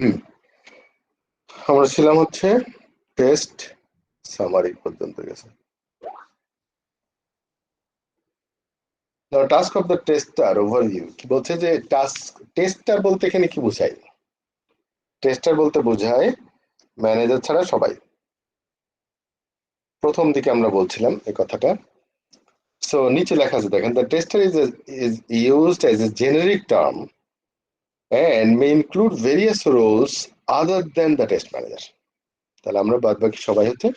হুম আমরা ছিলাম হচ্ছে টেস্ট সামারি পর্যন্ত গেছে। Task of the tester overview কি বলছে যে টাস্ক টেস্টার বলতে এখানে কি বোঝায়? টেস্টার বলতে বোঝায় ম্যানেজার ছাড়া সবাই। প্রথম দিকে আমরা বলছিলাম এই কথাটা। সো নিচে লেখা আছে দেখেন, the tester is used as a generic term and may include various roles other than the test manager. তাহলে আমরা বাদ বাকি সবাই হচ্ছে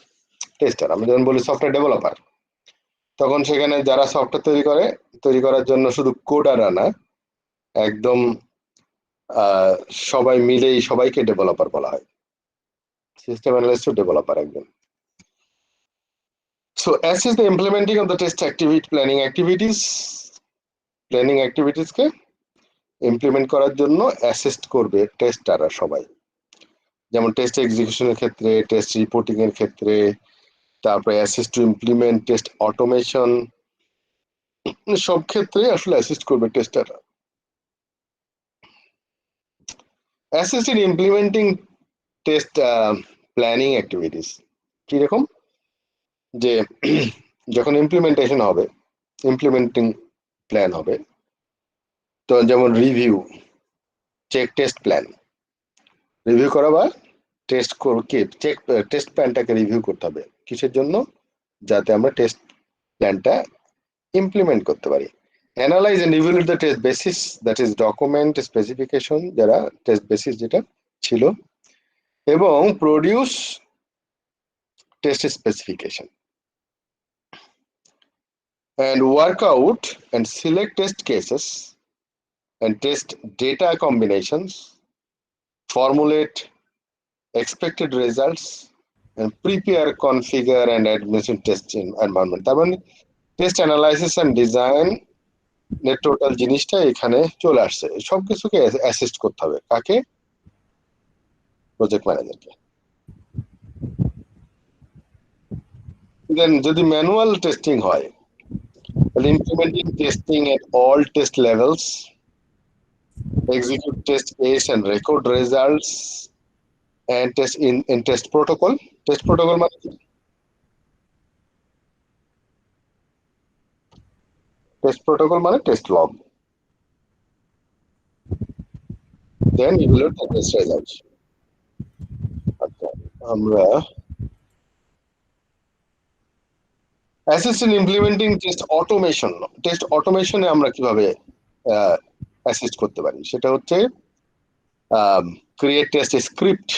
টেস্টার। আমরা যখন বলি সফটওয়্যার ডেভেলপার, তখন সেখানে যারা সফটওয়্যার তৈরি করার জন্য শুধু কোডাররা না, একদম সবাই মিলেই সবাইকে ডেভেলপার বলা হয়। সিস্টেম অ্যানালিস্ট ডেভেলপার একদম। So assess the implementing of the test activity planning activities K implement করার জন্য অ্যাসিস্ট করবে টেস্টাররা সবাই। যেমন টেস্ট এক্সিকিউশনের ক্ষেত্রে, টেস্ট রিপোর্টিং এর ক্ষেত্রে, তারপরে assist to implement test automation, সব ক্ষেত্রে আসলে অ্যাসিস্ট করবে টেস্টাররা। Assist in implementing test planning activities কিরকম? যে যখন ইমপ্লিমেন্টেশন হবে, ইমপ্লিমেন্টিং প্ল্যান হবে, তো যেমন review, check test plan review করা বা টেস্ট চেক টেস্ট প্ল্যানটাকে রিভিউ করতে হবে কিসের জন্য? যাতে আমরা টেস্ট প্ল্যানটা ইমপ্লিমেন্ট করতে পারি। Analyse and evaluate the test basis, that is document specification, যারা টেস্ট বেসিস যেটা ছিল, এবং produce test specification and work out and select test cases and test data combinations, formulate expected results and prepare, configure and administer testing environment. তার মানে test analysis end design এর total জিনিসটা এখানে চলে আসছে। সবকিছুকে অ্যাসিস্ট করতে হবে কাকে? প্রজেক্ট ম্যানেজারকে। দেন যদি ম্যানুয়াল টেস্টিং হয়, তাহলে implementing testing at all test levels, execute test case and record results and test in test protocol. Test protocol মানে কি? Test protocol মানে test log. Then evaluate the test results. আচ্ছা, আমরা assist in implementing test automation. Test automation এ আমরা কিভাবে assist করতে পারি সেটা হচ্ছে ক্রিয়েট টেস্ট স্ক্রিপ্ট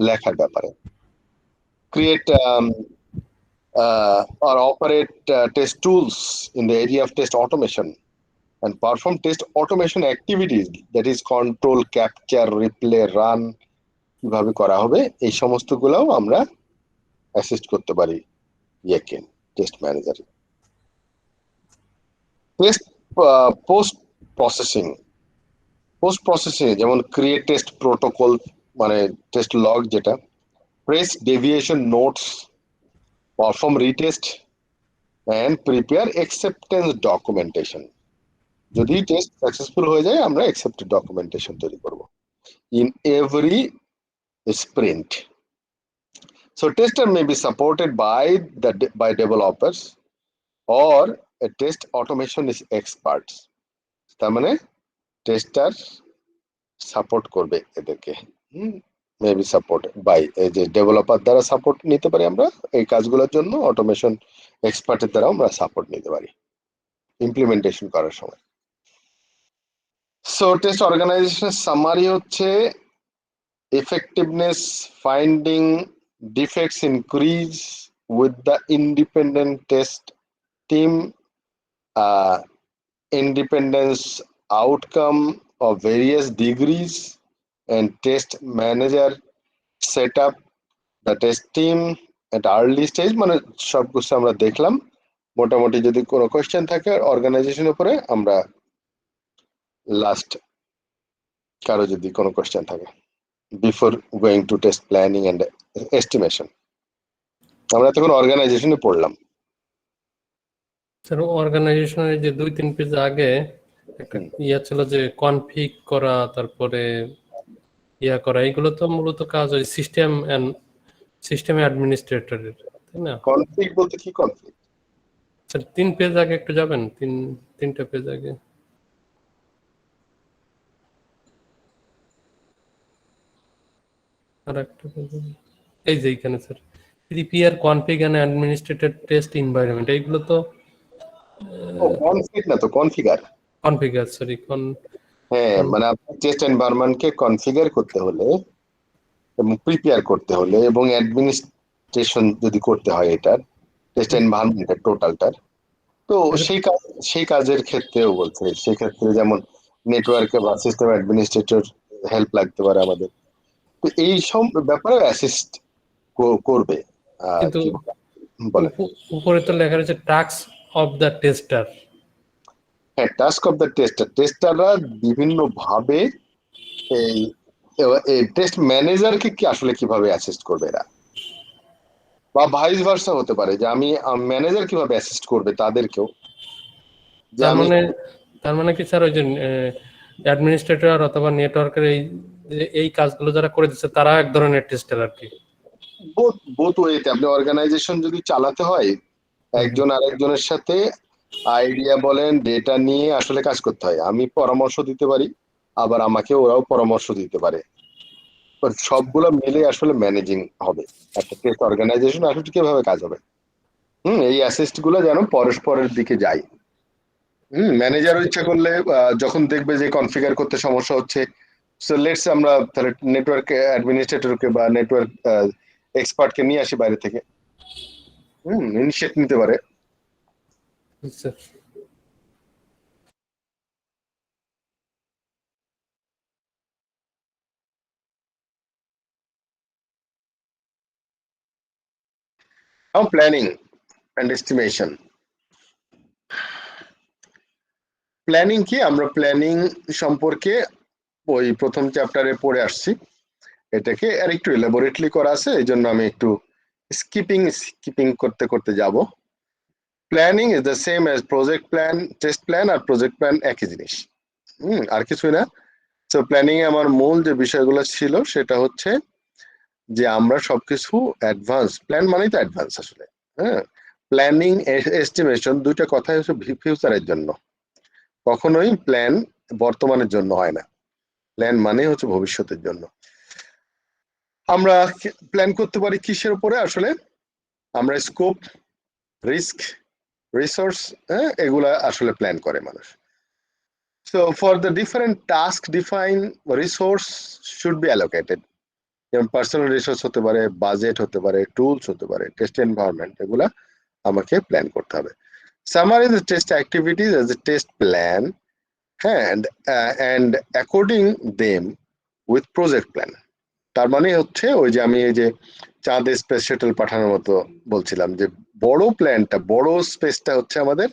লেখার ব্যাপারে, create or operate test tools in the area of test automation and perform test automation activities, that is control, capture, replay, run কিভাবে করা হবে এই সমস্ত গুলাও আমরা অ্যাসিস্ট করতে পারি ইয়েকে, test manager. Test post processing যেমন ক্রিয়েট টেস্ট প্রোটোকল মানে টেস্ট লগ, যেটা press deviation notes, perform retest and prepare acceptance documentation. যদি টেস্ট সাকসেসফুল হয়ে যায় আমরা অ্যাকসেপ্টেড ডকুমেন্টেশন তৈরি করব in every sprint. So tester may be supported by developers or a test automation is experts. তার মানে tester support করবে এদেরকে, মেবি সাপোর্ট বাই এই যে ডেভেলপার দ্বারা সাপোর্ট নিতে পারি আমরা এই কাজগুলোর জন্য, অটোমেশন এক্সপার্টের দ্বারা আমরা সাপোর্ট নিতে পারি ইমপ্লিমেন্টেশন করার সময়। সো টেস্ট অর্গানাইজেশন সামারি হচ্ছে effectiveness, finding defects increase with the independent test team, independence outcome of various degrees, and test manager set up the test team at early stage। মানে সব কিছু আমরা দেখলাম। মোটামুটি যদি কোনো কোয়েশ্চেন থাকে অর্গানাইজেশনের উপরে আমরা লাস্ট, কারো যদি কোনো কোয়েশ্চেন থাকে before going to test planning and estimation। আমরা তখন অর্গানাইজেশনে পড়লাম। স্যার অর্গানাইজেশনের যে 2-3 পেজ আগে একটা ইয়া ছিল যে কনফিগ করা, তারপরে ইয়া করা, এগুলো তো মূলত কাজ ওই সিস্টেম অ্যাডমিনিস্ট্রেটরের, তাই না? কনফ্লিক্ট বলতে কি কনফ্লিক্ট? স্যার 3 পেজ আগে একটু যাবেন, তিনটা পেজ আগে। আর একটা পেজ এই যে এইখানে sir, prepare config and administrated test environment, এইগুলো তো ও কনফ্লিক্ট না তো, কনফিগার। কনফিগার, সরি হ্যাঁ, মানে আপনার টেস্ট এনভায়রনমেন্টকে কনফিগার করতে হলে এবং প্রিপেয়ার করতে হলে এবং অ্যাডমিনিস্ট্রেশন যদি করতে হয় এটার টেস্ট এনভায়রনমেন্টের টোটালটার, তো সেই কাজের ক্ষেত্রেও বলছে, সেক্ষেত্রে যেমন নেটওয়ার্কে বা সিস্টেম অ্যাডমিনিস্ট্রেটর হেল্প লাগতে পারে আমাদের, তো এই সব ব্যাপারে অ্যাসিস্ট করবে। কিন্তু কি বলেন? উপরে তো লেখা রয়েছে টাস্ক অফ দ্য টেস্টার। হ্যাঁ, টাস্ক অফ দ্য টেস্টার, টেস্টাররা বিভিন্ন ভাবে এই টেস্ট ম্যানেজারকে কি আসলে কিভাবে অ্যাসিস্ট করবে এরা, বা ভাইস ভার্সা হতে পারে যে আমি ম্যানেজার কিভাবে অ্যাসিস্ট করবে তাদেরকেও, যে তার আমি মানে তার মানে কি স্যার, ওই যে অ্যাডমিনিস্ট্রেটর অথবা নেটওয়ার্কের এই কাজগুলো যারা করে দিচ্ছে তারা এক ধরনের টেস্টার আর কি। বোথ বোথ ওয়েতে আপনি অর্গানাইজেশন যদি চালাতে হয়, একজন আরেকজনের সাথে আইডিয়া বলেন ডেটা নিয়ে আসলে কাজ করতে হয়। আমি পরামর্শ দিতে পারি, আবার আমাকে ওরাও পরামর্শ দিতে পারে, সবগুলো মিলে আসলে ম্যানেজিং হবে একটা টেস্ট অর্গানাইজেশন, আসলে কিভাবে কাজ হবে। এই অ্যাসিস্ট গুলো যেন পরস্পরের দিকে যায়। ম্যানেজারও ইচ্ছা করলে যখন দেখবে যে কনফিগার করতে সমস্যা হচ্ছে, সো লেটস আমরা তাহলে নেটওয়ার্ক অ্যাডমিনিস্ট্রেটরকে বা নেটওয়ার্ক এক্সপার্টকে নিয়ে আসি বাইরে থেকে, ইনিশিয়েট নিতে পারে। Sir Now planning and estimation. Planning কি, আমরা প্ল্যানিং সম্পর্কে ওই প্রথম চ্যাপ্টারে পড়ে আসছি, এটাকে আর একটু এলাবোরেটলি করা আছে, এই জন্য আমি একটু স্কিপিং করতে করতে যাব। Planning is the same as project plan, test plan আর প্রজেক্ট প্ল্যান একই জিনিস, আর কিছুই না। তো প্ল্যানিং এ আমার মূল যে বিষয়গুলো ছিল সেটা হচ্ছে যে আমরা সবকিছু অ্যাডভান্স, প্ল্যান মানেই তো অ্যাডভান্স আসলে। হ্যাঁ, প্ল্যানিং এস্টিমেশন দুইটা কথাই হচ্ছে ফিউচারের জন্য, কখনোই প্ল্যান বর্তমানের জন্য হয় না, প্ল্যান মানে হচ্ছে ভবিষ্যতের জন্য। আমরা প্ল্যান করতে পারি কিসের উপরে আসলে, আমরা স্কোপ, রিস্ক, রিসোর্স, এগুলা আসলে প্ল্যান করে মানুষ। So for the different task define resource should be allocated, যেমন পার্সোনাল রিসোর্স হতে পারে, বাজেট হতে পারে, টুলস হতে পারে, টেস্ট এনভায়রনমেন্ট, এগুলা আমাকে প্ল্যান করতে হবে। Summarise the test activities as a test plan, হ্যাঁ, and according them with project plan। তার মানে হচ্ছে ওই যে আমি এই যে চাঁদে স্পেস শাটল পাঠানোর মতো বলছিলাম, যে বড় প্ল্যানটা, বড় স্পেসটা হচ্ছে আমাদের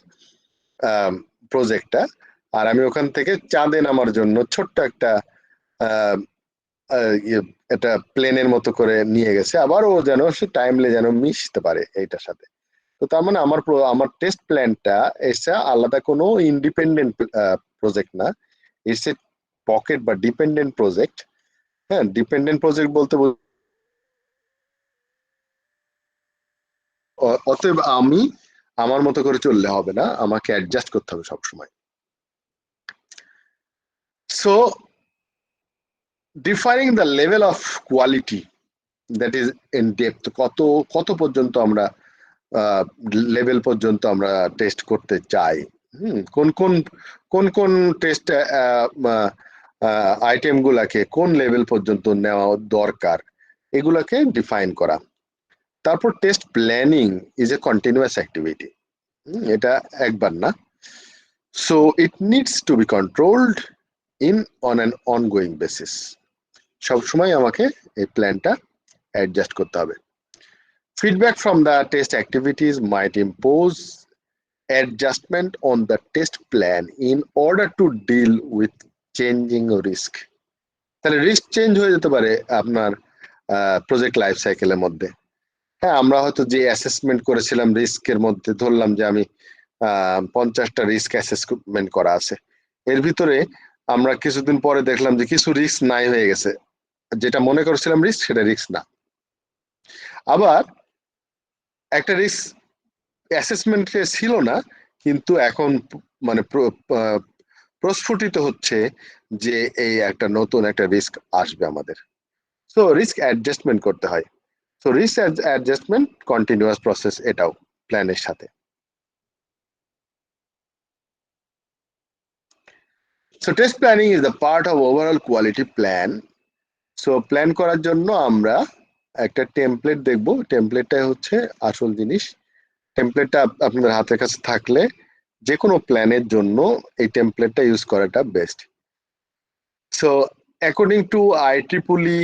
প্রজেক্টটা, আর আমি ওখান থেকে চাঁদে নামার জন্য ছোট্ট একটা এটা প্লেনের মতো করে নিয়ে গেছে, আবার ও যেন সে টাইমলি যেন মিশতে পারে এইটার সাথে। তো তার মানে আমার টেস্ট প্ল্যানটা এসে আলাদা কোনো ইন্ডিপেন্ডেন্ট প্রজেক্ট না, ইটস এ পকেট বা ডিপেন্ডেন্ট প্রজেক্ট। হ্যাঁ, ডিপেন্ডেন্ট প্রজেক্ট বলতে অতএব আমি আমার মতো করে চললে হবে না, আমাকে অ্যাডজাস্ট করতে হবে সবসময়। So defining the level of quality that is in depth, কত কত পর্যন্ত আমরা লেভেল পর্যন্ত আমরা টেস্ট করতে চাই, কোন কোন কোন কোন টেস্ট আইটেম গুলাকে কোন লেভেল পর্যন্ত নেওয়া দরকার, এগুলাকে ডিফাইন করা। তারপর test planning is a continuous activity, এটা একবার না, so it needs to B controlled in on an ongoing basis, সবসময় আমাকে এই প্ল্যানটা অ্যাডজাস্ট করতে হবে। Feedback from the test activities might impose adjustment on the test plan in order to deal with changing risk। তাহলে risk change হয়ে যেতে পারে আপনার প্রজেক্ট লাইফ সাইকেলের মধ্যে। হ্যাঁ, আমরা হয়তো যে অ্যাসেসমেন্ট করেছিলাম রিস্কের মধ্যে, ধরলাম যে আমি 50টা রিস্ক অ্যাসেসমেন্ট করা আছে, এর ভিতরে আমরা কিছুদিন পরে দেখলাম যে কিছু রিস্ক নাই হয়ে গেছে, যেটা মনে করছিলাম রিস্ক সেটা রিস্ক না। আবার একটা রিস্ক অ্যাসেসমেন্টে ছিল না, কিন্তু এখন মানে প্রস্ফুটিত হচ্ছে যে এই একটা নতুন একটা রিস্ক আসবে আমাদের। সো রিস্ক অ্যাডজাস্টমেন্ট করতে হয়। So risk adjustment continuous process, এটাও প্ল্যানের সাথে। So test planning is the part of overall quality plan. So plan করার জন্য আমরা একটা টেমপ্লেট দেখব। টেমপ্লেটটা হচ্ছে আসল জিনিস। টেমপ্লেটটা আপনাদের হাতের কাছে থাকলে যে কোনো প্ল্যানের জন্য এই টেমপ্লেটটা ইউজ করাটা best. So according to IEEE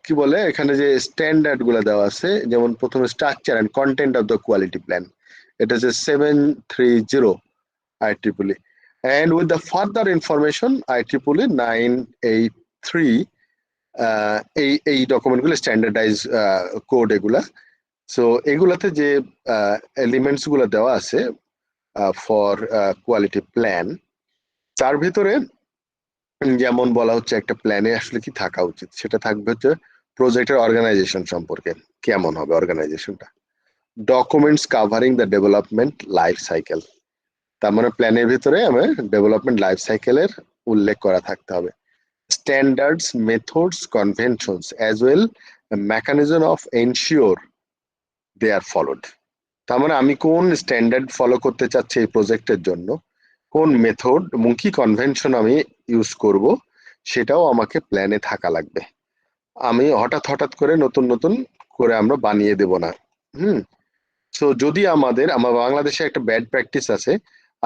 কি বলে এখানে যে স্ট্যান্ডার্ড গুলো দেওয়া আছে, যেমন প্রথমে structure and content of the quality plan, এটা হচ্ছে 730 IEEE, and with the further information IEEE 983, এই ডকুমেন্টগুলো স্ট্যান্ডার্ডাইজ কোড এগুলা। সো এগুলাতে যে এলিমেন্টস গুলো দেওয়া আছে ফর কোয়ালিটি প্ল্যান, তার ভিতরে যেমন বলা হচ্ছে একটা প্ল্যানে আসলে কি থাকা উচিত, সেটা থাকবে হচ্ছে প্রজেক্টের অর্গানাইজেশন সম্পর্কে, কেমন হবে অর্গানাইজেশনটা, documents covering the development life cycle, তার মানে প্ল্যানের ভিতরে আমার ডেভেলপমেন্ট লাইফ সাইকেলের উল্লেখ করা থাকতে হবে, standards methods conventions as well mechanism of ensure they are followed. তার মানে আমি কোন স্ট্যান্ডার্ড ফলো করতে চাচ্ছি এই প্রজেক্টের জন্য, কোন মেথড এবং কি কনভেনশন আমি ইউজ করব, সেটাও আমাকে প্ল্যানে থাকা লাগবে। আমি হঠাৎ হঠাৎ করে নতুন নতুন করে আমরা বানিয়ে দেব না। হুম। সো যদি আমার বাংলাদেশে একটা ব্যাড প্র্যাকটিস আছে,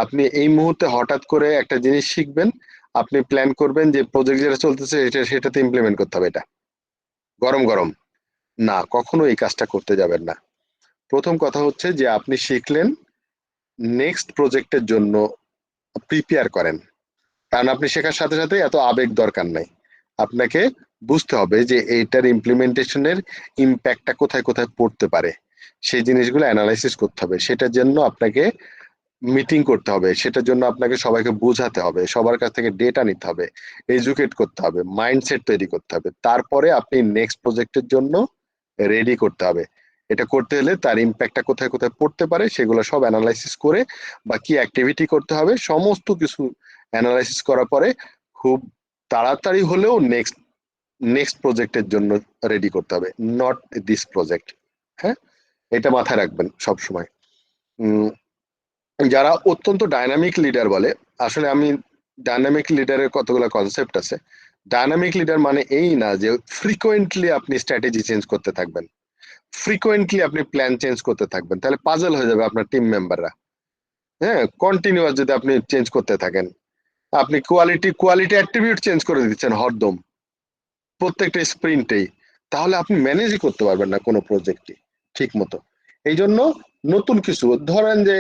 আপনি এই মুহূর্তে হঠাৎ করে একটা জিনিস শিখবেন, আপনি প্ল্যান করবেন যে প্রজেক্ট যেটা চলতেছে সেটাতে ইমপ্লিমেন্ট করতে হবে, এটা গরম গরম না, কখনো এই কাজটা করতে যাবেন না। প্রথম কথা হচ্ছে যে আপনি শিখলেন, নেক্সট প্রজেক্টের জন্য প্রিপেয়ার করেন, কারণ আপনি শেখার সাথে সাথে এত আবেগ দরকার নাই। আপনাকে বুঝতে হবে যে এইটার ইমপ্লিমেন্টেশনের ইম্প্যাক্টটা কোথায় কোথায় পড়তে পারে, সেই জিনিসগুলো অ্যানালাইসিস করতে হবে, সেটার জন্য আপনাকে মিটিং করতে হবে, সেটার জন্য আপনাকে সবাইকে বোঝাতে হবে, সবার কাছ থেকে ডেটা নিতে হবে, এডুকেট করতে হবে, মাইন্ডসেট তৈরি করতে হবে, তারপরে আপনি নেক্সট প্রজেক্টের জন্য রেডি করতে হবে। এটা করতে হলে তার ইম্প্যাক্টটা কোথায় কোথায় পড়তে পারে সেগুলো সব অ্যানালাইসিস করে, বা কি অ্যাক্টিভিটি করতে হবে সমস্ত কিছু অ্যানালাইসিস করার পরে খুব তাড়াতাড়ি হলেও নেক্সট নেক্সট প্রজেক্টের জন্য রেডি করতে হবে, নট দিস প্রজেক্ট। হ্যাঁ, এটা মাথায় রাখবেন সব সময়। যারা অত্যন্ত ডাইনামিক লিডার বলে, আসলে আমি ডাইনামিক লিডারের কতগুলো কনসেপ্ট আছে। ডাইনামিক লিডার মানে এই না যে ফ্রিকোয়েন্টলি আপনি স্ট্র্যাটেজি চেঞ্জ করতে থাকবেন, ফ্রিকোয়েন্টলি আপনি প্ল্যান চেঞ্জ করতে থাকবেন, তাহলে পাজল হয়ে যাবে আপনার টিম মেম্বাররা। হ্যাঁ, কন্টিনিউয়াস যদি আপনি চেঞ্জ করতে থাকেন, আপনি কোয়ালিটি অ্যাট্রিবিউট চেঞ্জ করে দিচ্ছেন হরদম প্রত্যেকটা স্প্রিন্টেই, তাহলে আপনি ম্যানেজই করতে পারবেন না কোনো প্রজেক্টই ঠিক মতো। এই জন্য নতুন কিছু ধরেন যে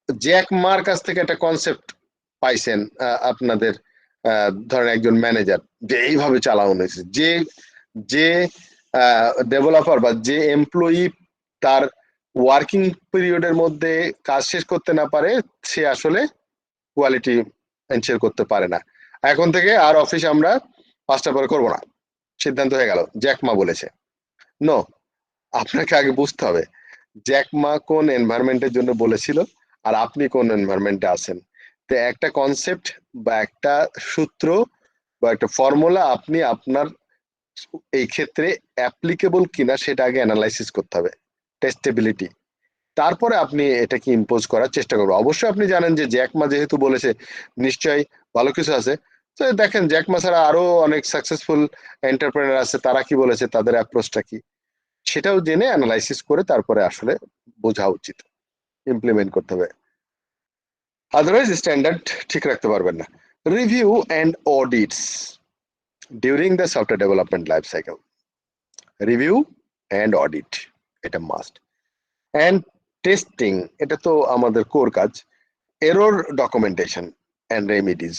জ্যাক মার কাছ থেকে একটা কনসেপ্ট পাইছেন, আপনাদের ধরেন একজন ম্যানেজার, যে এইভাবে চালানো হয়েছে, যে যে ডেভেলপার বা যে এমপ্লয়ি তার ওয়ার্কিং পিরিয়ডের মধ্যে কাজ শেষ করতে না পারে, সে আসলে কোয়ালিটি এনশিওর করতে পারে না। এখন থেকে আর অফিস আমরা 5টা পরে করবো না, সিদ্ধান্ত হয়ে গেল, জ্যাকমা বলেছে। নো, আপনাকে আগে বুঝতে হবে জ্যাকমা কোন এনভায়রনমেন্টের জন্য বলেছিল, আর আপনি কোন এনভায়রনমেন্টে আছেন। তো একটা কনসেপ্ট বা একটা সূত্র বা একটা ফর্মুলা আপনি আপনার এই ক্ষেত্রে অ্যাপ্লিকেবল কিনা সেটা আগে অ্যানালাইসিস করতে হবে, টেস্টেবিলিটি, তারপরে আপনি এটাকে ইম্পোজ করার চেষ্টা করবেন। অবশ্যই আপনি জানেন যে জ্যাকমা যেহেতু বলেছে নিশ্চয়ই ভালো কিছু আছে। তো দেখেন জ্যাকমা ছাড়া আরো অনেক সাকসেসফুল এন্টারপ্রেনার আছে, তারা কি বলেছে, তাদের অ্যাপ্রোচটা কি, সেটাও জেনে অ্যানালাইসিস করে তারপরে আসলে বোঝা উচিত, ইমপ্লিমেন্ট করতে হবে, আদারওয়াইজ স্ট্যান্ডার্ড ঠিক রাখতে পারবেন না। Review and audits during the software development life cycle, review and audit এটা মাস্ট, অ্যান্ড টেস্টিং এটা তো আমাদের কোর কাজ। Error documentation and remedies,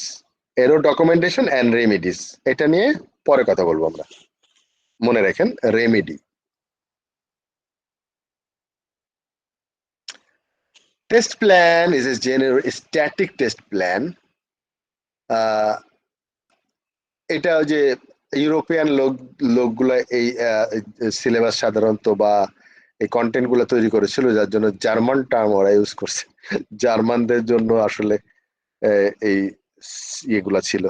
error documentation and remedies এটা নিয়ে পরে কথা বলবো আমরা, মনে রাখেন remedy. Test plan is a general static test plan. এটা ওই যে ইউরোপিয়ান লোকগুলা এই সিলেবাস সাধারণত বা এই কন্টেন্ট গুলো তৈরি করেছিল, যার জন্য জার্মান টার্ম ওরা ইউজ করছে। জার্মানদের জন্য আসলে এই ইয়েগুলা ছিল,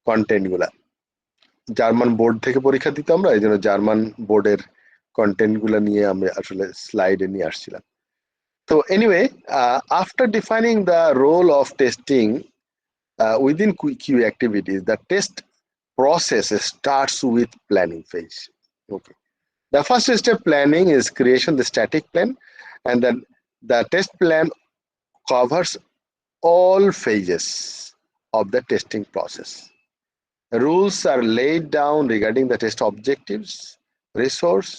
কন্টেন্ট গুলা। জার্মান বোর্ড থেকে পরীক্ষা দিতে আমরা, এই জন্য জার্মান বোর্ডের কন্টেন্ট গুলা নিয়ে আমি আসলে স্লাইডে নিয়ে আসছিলাম। তো anyway, after defining the role of testing within QA activities, the test process starts with planning phase. Okay. The first step planning is creation the static plan, and then the test plan covers all phases of the testing process. Rules are laid down regarding the test objectives, resource,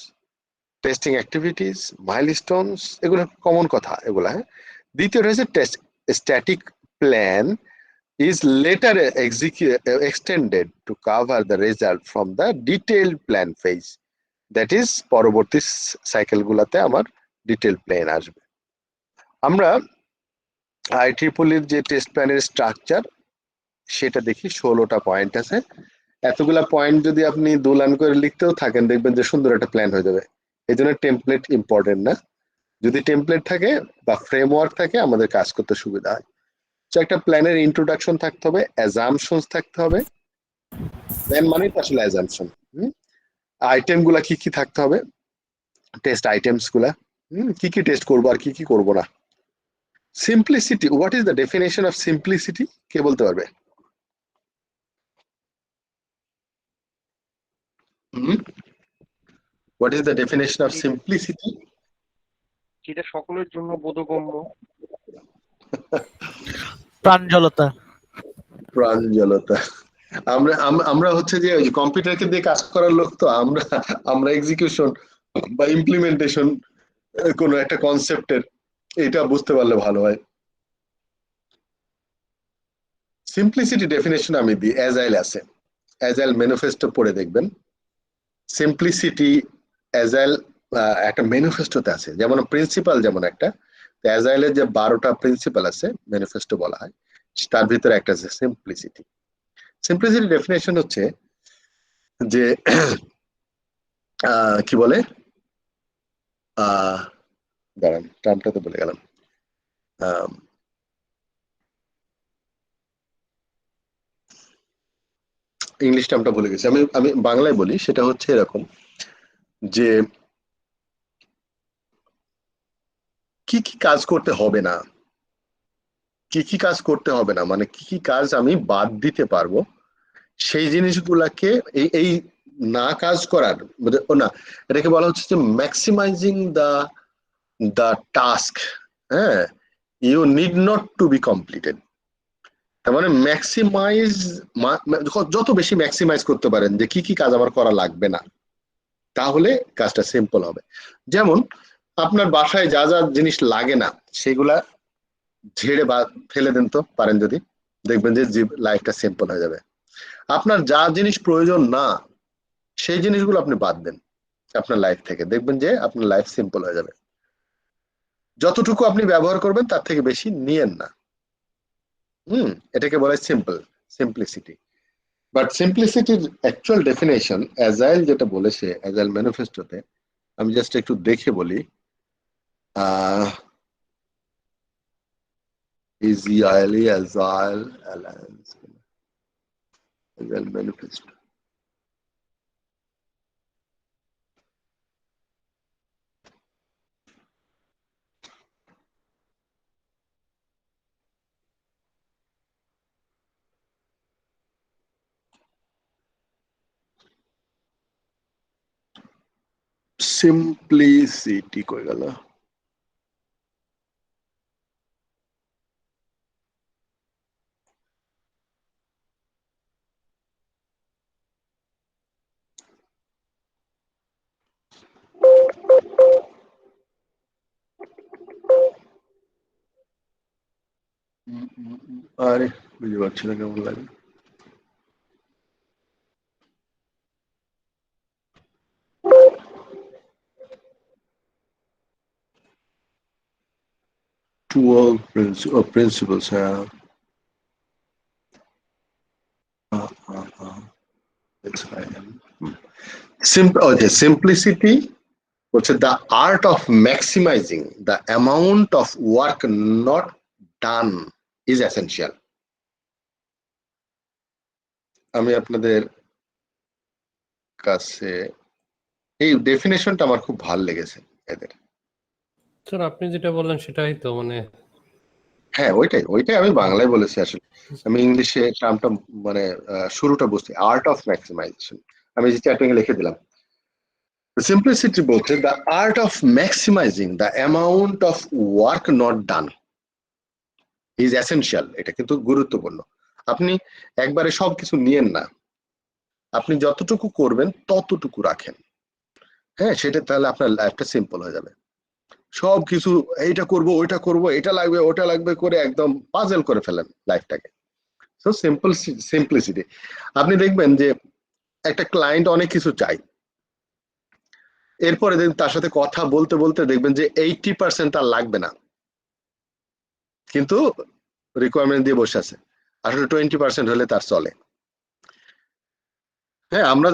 testing activities, milestones, এগুলো common কথা এগুলা। হ্যাঁ, দ্বিতীয়টা হচ্ছে test static plan is later extended to cover the result from the detailed plan phase. That is পরবর্তী cycle গুলাতে আমার detail plan আসবে। আমরা IEEE যে টেস্ট প্ল্যানের স্ট্রাকচার সেটা দেখি, 16টা পয়েন্ট আছে। এতগুলা পয়েন্ট যদি আপনি দুলান করে লিখতেও থাকেন, দেখবেন যে সুন্দর একটা প্ল্যান হয়ে যাবে। এই জন্য টেমপ্লেট ইম্পর্টেন্ট না, যদি টেমপ্লেট থাকে বা ফ্রেমওয়ার্ক থাকে আমাদের কাজ করতে সুবিধা হয়। একটা প্ল্যানের ইন্ট্রোডাকশন থাকতে হবে, অ্যাজাম্পশনস থাকতে হবে। প্ল্যান মানেই তো আসলে অ্যাজাম্পশন। আইটেম গুলা কি কি থাকতে হবে, টেস্ট আইটেমস গুলা, কি কি টেস্ট করবো আর কি কি করবো না। Simplicity, what is the definition of simplicity, কে বলতে পারবে? What is the definition of simplicity? যেটা সকলের জন্য বোধগম্য। প্রাঞ্জলতা। প্রাঞ্জলতা। আমরা আমরা হচ্ছে যে ওই কম্পিউটারকে দিয়ে কাজ করার লোক, তো আমরা আমরা এক্সিকিউশন বা ইমপ্লিমেন্টেশন কোন একটা কনসেপ্টের, এটা বুঝতে পারলে ভালো হয়। সিম্পলিসিটি ডেফিনেশন আমি দিই, অ্যাজাইল আছে, অ্যাজাইল ম্যানিফেস্টো পড়ে দেখবেন। সিম্পলিসিটি অ্যাজাইল একটা ম্যানিফেস্টোতে আছে, যেমন প্রিন্সিপাল যেমন একটা, অ্যাজাইলের যে 12টা প্রিন্সিপাল আছে ম্যানিফেস্টো বলা হয়, তার ভিতরে একটা আছে সিম্পলিসিটি। সিম্পলিসিটি ডেফিনেশন হচ্ছে যে কি বলে, দাঁড়ান টার্মটা তো বলে গেলাম, ইংলিশ টার্মটা ভুলে গেছি, আমি আমি বাংলায় বলি। সেটা হচ্ছে এরকম যে কি কি কাজ করতে হবে না, কি কি কাজ করতে হবে না, মানে কি কি কাজ আমি বাদ দিতে পারবো, সেই জিনিসগুলাকে এই না কাজ করার না, এটাকে বলা হচ্ছে যে ম্যাক্সিমাইজিং দ্য টাস্ক। হ্যাঁ, you need not to be completed. তার মানে ম্যাক্সিমাইজ, যত বেশি ম্যাক্সিমাইজ করতে পারেন যে কি কি কাজ আমার করা লাগবে না, তাহলে কাজটা সিম্পল হবে। যেমন আপনার বাসায় যা যা জিনিস লাগে না সেগুলা ঝেড়ে বা ফেলে দেন তো পারেন যদি, দেখবেন যে লাইফটা সিম্পল হয়ে যাবে। আপনার যা জিনিস প্রয়োজন না সেই জিনিসগুলো আপনি বাদ দেন আপনার লাইফ থেকে, দেখবেন যে আপনার লাইফ সিম্পল হয়ে যাবে। যতটুকু আপনি ব্যবহার করবেন তার থেকে বেশি নিয়েন না। এটাকে বলা হয় সিম্পলিসিটি। বাট সিম্পলিসিটির অ্যাকচুয়াল ডেফিনেশন অ্যাজাইল যেটা বলেছে অ্যাজাইল ম্যানিফেস্টোতে, আমি জাস্ট একটু দেখে বলি। Agile manifesto. সিম্পলিসিটি কই গেল? আরে বুঝতে পারছি না কেমন লাগে। Principles, হ্যাঁ। সিম্পলিসিটি হচ্ছে the art of maximising the amount of work not done is essential. আমি আপনাদের কাছে এই ডেফিনেশনটা আমার খুব ভালো লেগেছে এদের। স্যার আপনি যেটা বললেন সেটাই তো মানে হ্যাঁ, ওইটাই আমি বাংলায় বলেছি আসলে। আমি ইংলিশে টার্মটা মানে শুরুটা বুঝতে, আর্ট অফ ম্যাক্সিমাইজেশন, আমি যে চ্যাটিং লিখে দিলাম। সিম্পলিসিটি বলতে the art of maximising the amount of work not done is essential. এটা কিন্তু গুরুত্বপূর্ণ। আপনি একবারে সবকিছু নিয়েন না, আপনি যতটুকু করবেন ততটুকু রাখেন। হ্যাঁ, সেটা তাহলে আপনার লাইফটা সিম্পল হয়ে যাবে। সবকিছু এইটা করব ওইটা করব এটা লাগবে ওটা লাগবে করে একদম পাজল করে ফেলেন লাইফটাকে। So simplicity. আপনি দেখবেন যে একটা ক্লায়েন্ট অনেক কিছু চাই, এরপরে তার সাথে কথা বলতে বলতে দেখবেন যে 80% তার লাগবে না, কিন্তু রিকোয়ারমেন্ট দিয়ে বসে আছে, আসলে 20% হলে তার চলে। হ্যাঁ, আমরা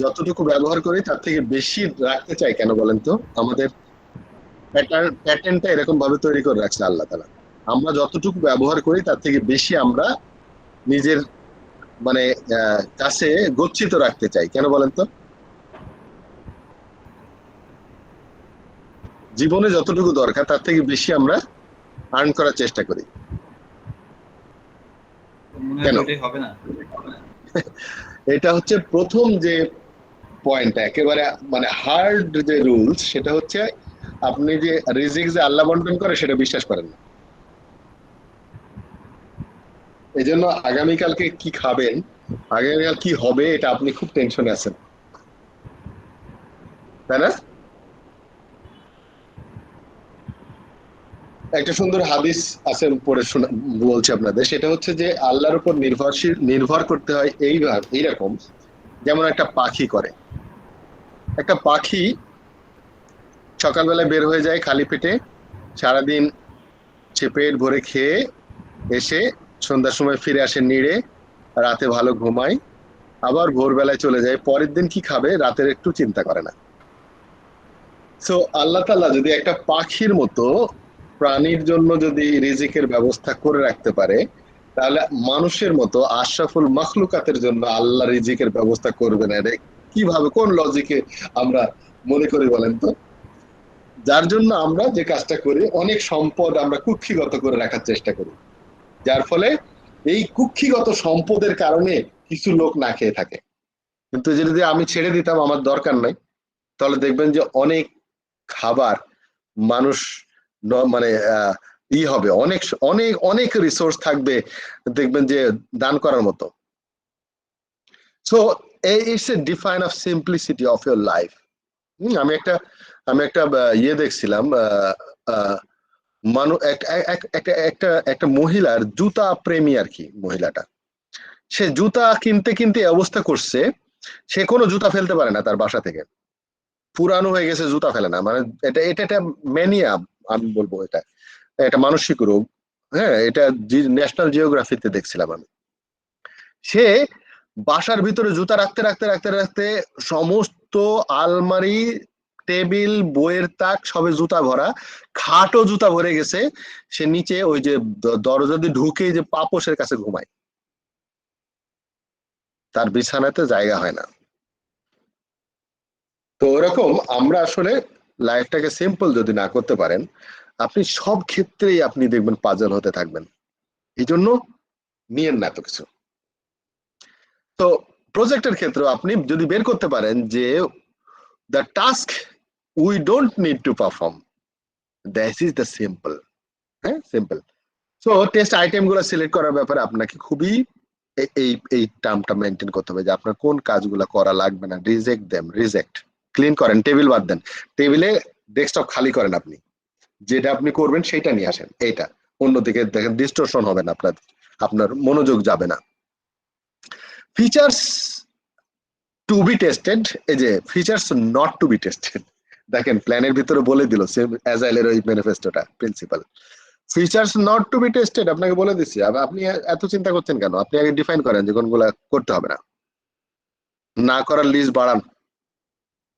যতটুকু ব্যবহার করি তার থেকে বেশি রাখতে চাই কেন বলেন তো? আমাদের প্যাটার্নটা এরকম ভাবে তৈরি করে রাখছে আল্লাহ তাআলা। আমরা যতটুকু ব্যবহার করি তার থেকে বেশি আমরা নিজের মানে কাছে গচ্ছিত রাখতে চাই কেন বলেন তো? জীবনে যতটুকু দরকার তার থেকে বেশি আমরা আর্ন করার চেষ্টা করি। কেন? এটা হচ্ছে প্রথম যে পয়েন্টটা, একেবারে মানে হার্ড যে রুলস, সেটা হচ্ছে আপনি যে রিজিক যে আল্লাহ বন্টন করে সেটা বিশ্বাস করেন না। এই জন্য আগামীকালকে কি খাবেন, আগামীকাল কি হবে, এটা আপনি খুব টেনশনে আছেন, তাই না? একটা সুন্দর হাদিস আছে, পড়ে বলছি আপনাদের। সেটা হচ্ছে যে আল্লাহর উপর নির্ভর করতে হয় এইরকম, যেমন একটা পাখি করে। একটা পাখি সকালবেলায় বের হয়ে যায় খালি পেটে, সারাদিন সে পেট ভরে খেয়ে এসে সন্ধ্যার সময় ফিরে আসে নিড়ে, রাতে ভালো ঘুমায়, আবার ভোরবেলায় চলে যায়, পরের দিন কি খাবে রাতের একটু চিন্তা করে না। সো আল্লাহ তাআলা যদি একটা পাখির মতো প্রাণীর জন্য যদি রিজিকের ব্যবস্থা করে রাখতে পারে, তাহলে মানুষের মতো আশরাফুল মাখলুকাতের জন্য আল্লাহ রিজিকের ব্যবস্থা করবে না? এটা কিভাবে, কোন লজিকে আমরা মনে করি বলেন তো? যার জন্য আমরা যে কাজটা করি, অনেক সম্পদ আমরা কুক্ষিগত করে রাখার চেষ্টা করি, যার ফলে এই কুক্ষিগত সম্পদের কারণে কিছু লোক না খেয়ে থাকে। কিন্তু যদি আমি ছেড়ে দিতাম, আমার দরকার নাই, তাহলে দেখবেন যে অনেক খাবার মানুষ মানে হবে, অনেক অনেক অনেক রিসোর্স থাকবে, দেখবেন যে দান করার মতো। So it's a define of simplicity of your life. আমি একটা ইয়ে দেখছিলাম, একটা মহিলার জুতা প্রেমী আর কি। মহিলাটা, সে জুতা কিনতে কিনতে অবস্থা করছে, সে কোনো জুতা ফেলতে পারে না তার বাসা থেকে, পুরানো হয়ে গেছে, জুতা ফেলে না। মানে এটা এটা একটা ম্যানিয়া, আমি বলবো এটা একটা মানসিক রোগ। হ্যাঁ, এটা ন্যাশনাল জিওগ্রাফিতে দেখছিলাম আমি। সে বাসার ভিতরে জুতা রাখতে রাখতে রাখতে রাখতে সমস্ত আলমারি, টেবিল, বইয়ের তাক সবে জুতা ভরা, খাটও জুতা ভরে গেছে। সে নিচে ওই যে দরজা দিয়ে ঢুকে যে পাপোশের কাছে ঘুমায়, তার বিছানাতে জায়গা হয় না। তো ওরকম আমরা আসলে লাইফটাকে সিম্পল যদি না করতে পারেন, আপনি সব ক্ষেত্রেই আপনি দেখবেন পাজল হতে থাকবেন। এই জন্য নিয়েন না এত কিছু। তো প্রজেক্টের ক্ষেত্রে আপনি যদি বের করতে পারেন যে the task we don't need to perform, that is the simple. হ্যাঁ, সিম্পল। সো টেস্ট আইটেম গুলো সিলেক্ট করার ব্যাপারে আপনাকে খুবই এই টার্মটা মেনটেন করতে হবে যে আপনার কোন কাজগুলো করা লাগবে না। Reject them, reject. ক্লিন করেন, টেবিল বাদ দেন, টেবিলে ডেস্কটপ খালি করেন, আপনি যেটা আপনি করবেন সেটা নিয়ে আসেন। এইটা অন্যদিকে দেখেন, ডিস্টরশন হবে না, আপনার মনোযোগ যাবে না। ফিচার্স টু বি টেস্টেড, এই যে features not to be tested, দেখেন প্ল্যানের ভিতরে বলে দিল সেম অ্যাজাইলের ওই ম্যানিফেস্টোটা, principle. Features not to be tested আপনাকে বলে দিচ্ছি। আপনি এত চিন্তা করছেন কেন? আপনি আগে ডিফাইন করেন যে কোনগুলা করতে হবে না। না করার লিস্ট বাড়ান,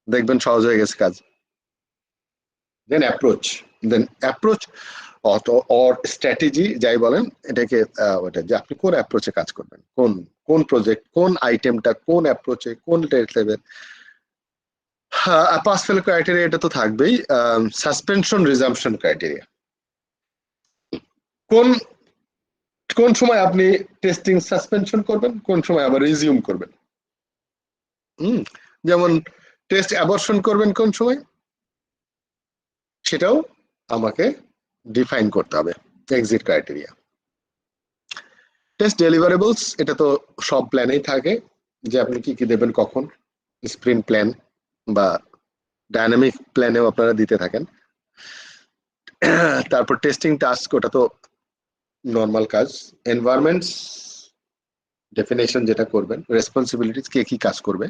দেখবেন সহজ হয়ে গেছে কাজ। দেন অ্যাপ্রোচ অর স্ট্র্যাটেজি যাই বলেন এটাকে, ওটা যে আপনি কোন অ্যাপ্রোচে কাজ করবেন, কোন কোন প্রজেক্ট, কোন আইটেমটা, কোন অ্যাপ্রোচে, কোন লেভেল। পাস ফেল ক্রাইটেরিয়া এটা তো থাকবেই। সাসপেনশন রিজাম্পশন ক্রাইটেরিয়া, কোন কোন সময় আপনি টেস্টিং সাসপেনশন করবেন, কোন সময় আবার রিজিউম করবেন। যেমন টেস্ট অ্যাবর্শন করবেন কোন সময়, সেটাও আমাকে ডিফাইন করতে হবে। এক্সিট ক্রাইটেরিয়া, টেস্ট ডেলিভারেবলস, এটা তো সব প্ল্যানেই থাকে যে আপনি কি কি দেবেন কখন, স্প্রিন্ট প্ল্যান বা ডাইনামিক প্ল্যানেও আপনারা দিতে থাকেন। তারপর টেস্টিং টাস্ক, ওটা তো নর্মাল কাজ। এনভায়রনমেন্টস ডেফিনেশন যেটা করবেন, রেসপন্সিবিলিটিস কে কি কাজ করবে,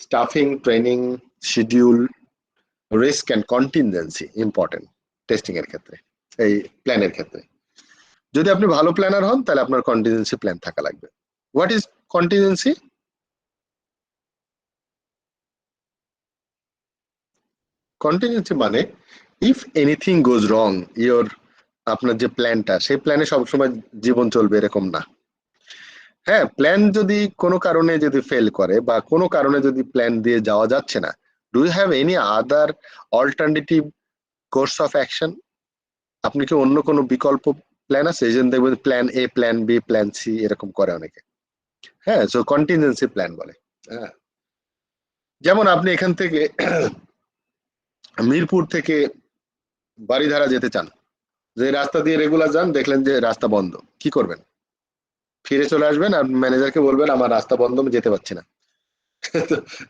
stuffing, training, schedule, risk and contingency important testing এর ক্ষেত্রে, এই প্ল্যানের ক্ষেত্রে। যদি আপনি ভালো প্ল্যানার হন তাহলে আপনার কন্টিনজেন্সি প্ল্যান থাকা লাগবে। What is contingency? কন্টিনজেন্সি মানে if anything goes wrong your, আপনার যে প্ল্যানটা সেই প্ল্যানে সবসময় জীবন চলবে এরকম না। হ্যাঁ, প্ল্যান যদি কোনো কারণে যদি ফেল করে বা কোনো কারণে যদি প্ল্যান দিয়ে যাওয়া যাচ্ছে না, do you have any other alternative course of action? আপনি কি অন্য কোনো বিকল্প প্ল্যান আছে? এই জন্য দেখবেন plan A, plan B, plan C এরকম করে অনেকে। হ্যাঁ, সো কন্টিনজেন্সি প্ল্যান বলে। হ্যাঁ, যেমন আপনি এখান থেকে মিরপুর থেকে বারিধারা যেতে চান, যে রাস্তা দিয়ে রেগুলার যান, দেখলেন যে রাস্তা বন্ধ, কি করবেন? ফিরে চলে আসবেন আর ম্যানেজারকে বলবেন আমার রাস্তা বন্ধ, আমি যেতে পারছি না।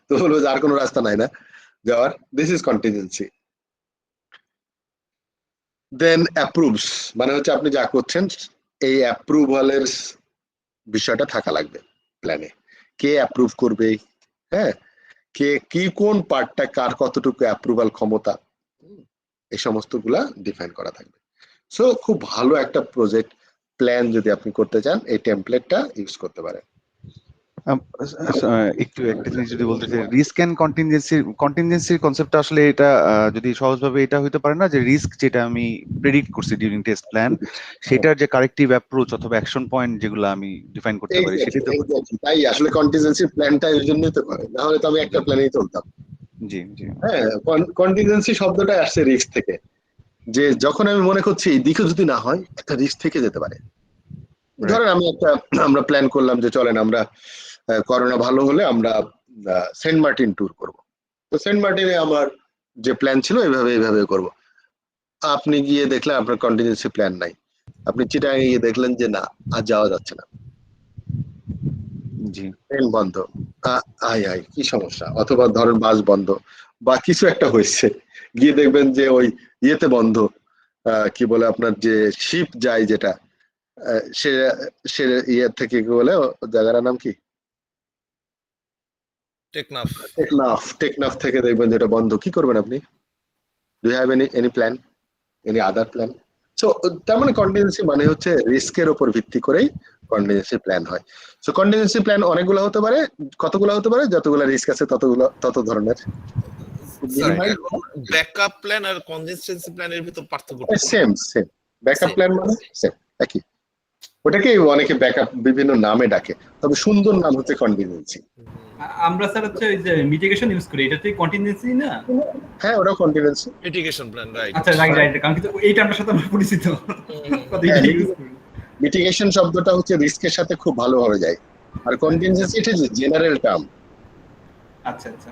তো বলবো যে আর কোনো রাস্তা নাই না যাওয়ার, this is contingency. Then approves, মানে হচ্ছে আপনি যা করছেন এই অ্যাপ্রুভালের বিষয়টা থাকা লাগবে প্ল্যানে। কে অ্যাপ্রুভ করবে, হ্যাঁ, কে কি কোন পার্টটা কার কতটুকু অ্যাপ্রুভাল ক্ষমতা, এই সমস্ত গুলা ডিফাইন করা থাকবে। সো খুব ভালো একটা প্রজেক্ট প্ল্যান যদি আপনি করতে চান এই টেমপ্লেটটা ইউজ করতে পারেন। একটু একটা জিনিস যদি বলতে চাই, রিস্ক এন্ড কন্টিনজেন্সির কনসেপ্টটা আসলে এটা যদি সহজভাবে এটা হইতে পারে না যে রিস্ক যেটা আমি প্রেডিক্ট করছি ডিউরিং টেস্ট প্ল্যান, সেটার যে কারেক্টিভ অ্যাপ্রোচ অথবা অ্যাকশন পয়েন্ট যেগুলো আমি ডিফাইন করতে পারি সেটাই তো। তাই আসলে কন্টিনজেন্সি প্ল্যানটা এর জন্যই তো করে, না হলে তো আমি একটা প্ল্যানেই চলতাম। জি জি। হ্যাঁ, কন্টিনজেন্সি শব্দটা আসছে রিস্ক থেকে, যে যখন আমি মনে করছি এই দিকে যদি না হয় একটা রিস্ক থেকে যেতে পারে। ধরেন আমরা প্ল্যান করলাম যে চলেন আমরা করোনা ভালো হলে আমরা সেন্ট মার্টিন ট্যুর করব। তো সেন্ট মার্টিনে আমার যে প্ল্যান ছিল এইভাবে করব। আপনি গিয়ে দেখলেন আপনার কন্টিনজেন্সি প্ল্যান নাই, আপনি চিটাগাং গিয়ে দেখলেন যে না আর যাওয়া যাচ্ছে না, জি ট্রেন বন্ধ, আয় কি সমস্যা, অথবা ধরেন বাস বন্ধ বা কিছু একটা হয়েছে, গিয়ে দেখবেন যে ওই ইয়েতে বন্ধ, কি বলে আপনার যে শিপ যায় যেটা, সে সে ইয়ে থেকে কি বলে জায়গাটার নাম কি, টেকনাফ থেকে দেখবেন যেটা বন্ধ, কি করবেন আপনি? Do have any plan, any other plan? So তার মানে কন্টিনজেন্সি মানে হচ্ছে রিস্কের উপর ভিত্তি করেই কন্টিনজেন্সি প্ল্যান হয়। সো কন্টিনজেন্সি প্ল্যান অনেকগুলো হতে পারে, কতগুলো হতে পারে, যতগুলো রিস্ক আছে তত ধরনের। ব্যাকআপ প্ল্যান আর কনসিস্টেন্সি প্ল্যানের ভিতর পার্থক্য সেম ব্যাকআপ প্ল্যান মানে সেম একই, ওটাকে অনেকে ব্যাকআপ বিভিন্ন নামে ডাকে, তবে সুন্দর নাম হচ্ছে কন্টিনজেন্সি। আমরা স্যার হচ্ছে ওই যে মিটিগেশন ইউজ করি, এটা তো কন্টিনজেন্সি না? হ্যাঁ, ওটা কন্টিনজেন্সি। Mitigation plan, right. আচ্ছা রাইট, কারণ কিন্তু এই টার্মটার সাথে আমরা পরিচিত। মিটিগেশন শব্দটা হচ্ছে রিস্কের সাথে খুব ভালোভাবে যায়, আর কন্টিনজেন্সি এটা জেনারেল টার্ম। আচ্ছা আচ্ছা।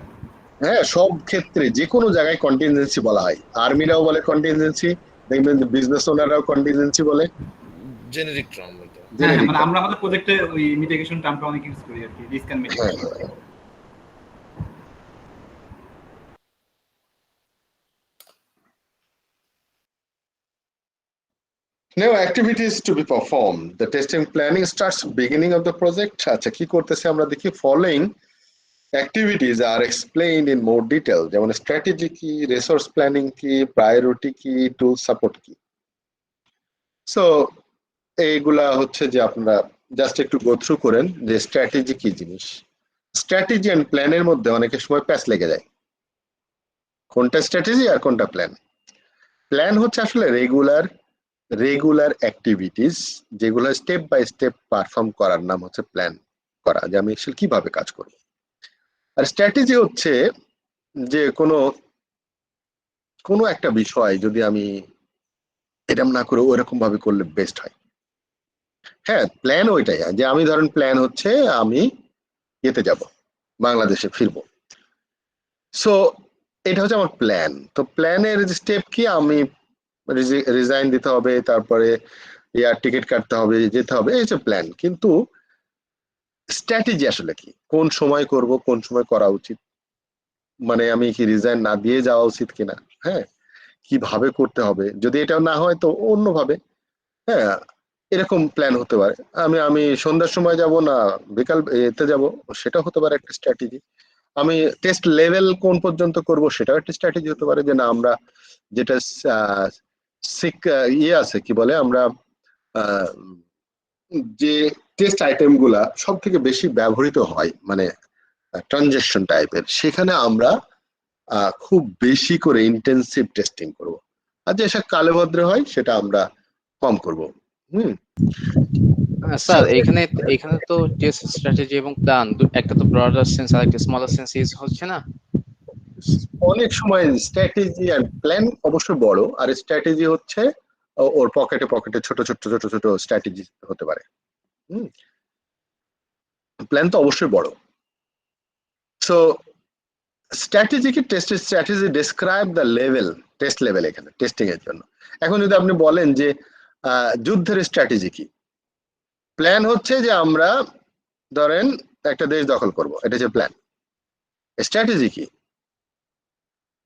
হ্যাঁ, সব ক্ষেত্রে যে কোনো জায়গায় কন্টিনজেন্সি বলা হয়, আর্মিরাও বলে কন্টিনজেন্সি, দেখবেন বিজনেস ওনাররাও কন্টিনজেন্সি বলে, জেনেরিক টার্ম এটা। হ্যাঁ, মানে আমরা আমাদের প্রজেক্টে ওই মিটিগেশন টার্মটা অনেক ইউজ করি আর কি, risk and mitigation. Now activities to be performed. The testing planning starts beginning of the project. আচ্ছা, কি করতেছে আমরা দেখি। Following activities are explained in more detail, যেমন স্ট্র্যাটেজি কি, রিসোর্স প্ল্যানিং কি, প্রায়োরিটি কি, টুল সাপোর্ট কি। সো এইগুলা হচ্ছে যে আপনারা জাস্ট একটু গো থ্রু করেন যে স্ট্র্যাটেজি কি জিনিস, স্ট্র্যাটেজি এন্ড প্ল্যানের মধ্যে অনেকের সময় প্যাচ লেগে যায়, কোনটা স্ট্র্যাটেজি আর কোনটা প্ল্যান। প্ল্যান হচ্ছে আসলে রেগুলার অ্যাক্টিভিটিস, যেগুলো স্টেপ বাই স্টেপ পারফর্ম করার নাম হচ্ছে প্ল্যান করা, যে আমি আসলে কিভাবে কাজ করব। আর স্ট্র্যাটেজি হচ্ছে যে কোনো একটা বিষয় যদি আমি এরকম না করে ওইরকম ভাবে করলে বেস্ট হয়। হ্যাঁ, প্ল্যান ওইটাই, যে আমি ধরেন প্ল্যান হচ্ছে আমি ইয়েতে যাব, বাংলাদেশে ফিরবো। সো এটা হচ্ছে আমার প্ল্যান। তো প্ল্যানের স্টেপ কি, আমি রিজাইন দিতে হবে, তারপরে এয়ার টিকিট কাটতে হবে, যেতে হবে, এই হচ্ছে প্ল্যান। কিন্তু স্ট্র্যাটেজি আসলে কি, কোন সময় করব, কোন সময় করা উচিত, মানে আমি কি রিজাইন না দিয়ে যাওয়া উচিত কিনা, হ্যাঁ, কিভাবে করতে হবে, যদি এটা না হয় তো অন্যভাবে, হ্যাঁ, এরকম প্ল্যান হতে পারে। আমি সন্ধ্যার সময় যাব না বিকাল এতে যাব, সেটা হতে পারে একটা স্ট্র্যাটেজি। আমি টেস্ট লেভেল কোন পর্যন্ত করব, সেটাও একটা স্ট্র্যাটেজি হতে পারে, যে না আমরা যেটা ইয়ে আছে কি বলে, আমরা যে টেস্ট আইটেম গুলা সব থেকে বেশি ব্যবহৃত হয়, মানে ট্রানজেকশন টাইপের, সেখানে আমরা খুব বেশি করে ইন্টেন্সিভ টেস্টিং করব। আর যেসব কালেভদ্রে হয় সেটা আমরা কম করব। স্যার এখানে তো টেস্ট স্ট্র্যাটেজি এবং প্ল্যান একটা তো ব্রডার সেন্স আর একটা স্মলার সেন্স ইউজ হচ্ছে না? অনেক সময় স্ট্র্যাটেজি আর প্ল্যান অবশ্যই বড়, আর স্ট্র্যাটেজি হচ্ছে ওর পকেটে ছোট ছোট ছোট ছোট স্ট্র্যাটেজি হতে পারে। প্ল্যান তো অবশ্যই বড়। সো স্ট্র্যাটেজি কি, strategy describe the level, test level এখানে টেস্টিং এর জন্য। এখন যদি আপনি বলেন যে যুদ্ধের স্ট্র্যাটেজি কি, প্ল্যান হচ্ছে যে আমরা ধরেন একটা দেশ দখল করব, এটা হচ্ছে প্ল্যান। স্ট্র্যাটেজি কি,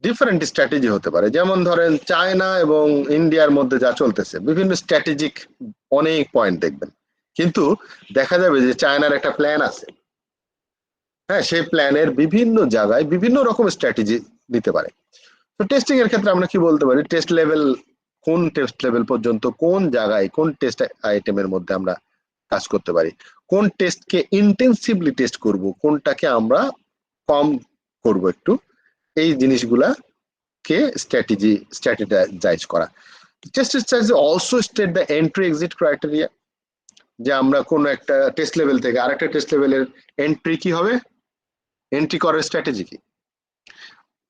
ডিফারেন্ট স্ট্র্যাটেজি হতে পারে। যেমন ধরেন চায়না এবং ইন্ডিয়ার মধ্যে যা চলতেছে, বিভিন্ন স্ট্র্যাটেজিক অনেক পয়েন্ট দেখবেন, কিন্তু দেখা যাবে যে চায়নার একটা প্ল্যান আছে, হ্যাঁ, সেই প্ল্যানের বিভিন্ন জায়গায় বিভিন্ন রকম স্ট্র্যাটেজি দিতে পারে। তো টেস্টিং এর ক্ষেত্রে আমরা কি বলতে পারি, টেস্ট লেভেল, কোন টেস্ট লেভেল পর্যন্ত কোন জায়গায় কোন টেস্ট আইটেমের মধ্যে আমরা কাজ করতে পারি, কোন টেস্টকে ইন্টেন্সিভলি টেস্ট করব, কোনটাকে আমরা কম করব একটু, এই জিনিসগুলা কে স্ট্র্যাটেজাইজ করা। Test strategy also state the entry exit criteria, যে আমরা কোন একটা টেস্ট লেভেল থেকে আরেকটা টেস্ট লেভেলের এন্ট্রি কি হবে, এন্ট্রি করার স্ট্র্যাটেজি কি,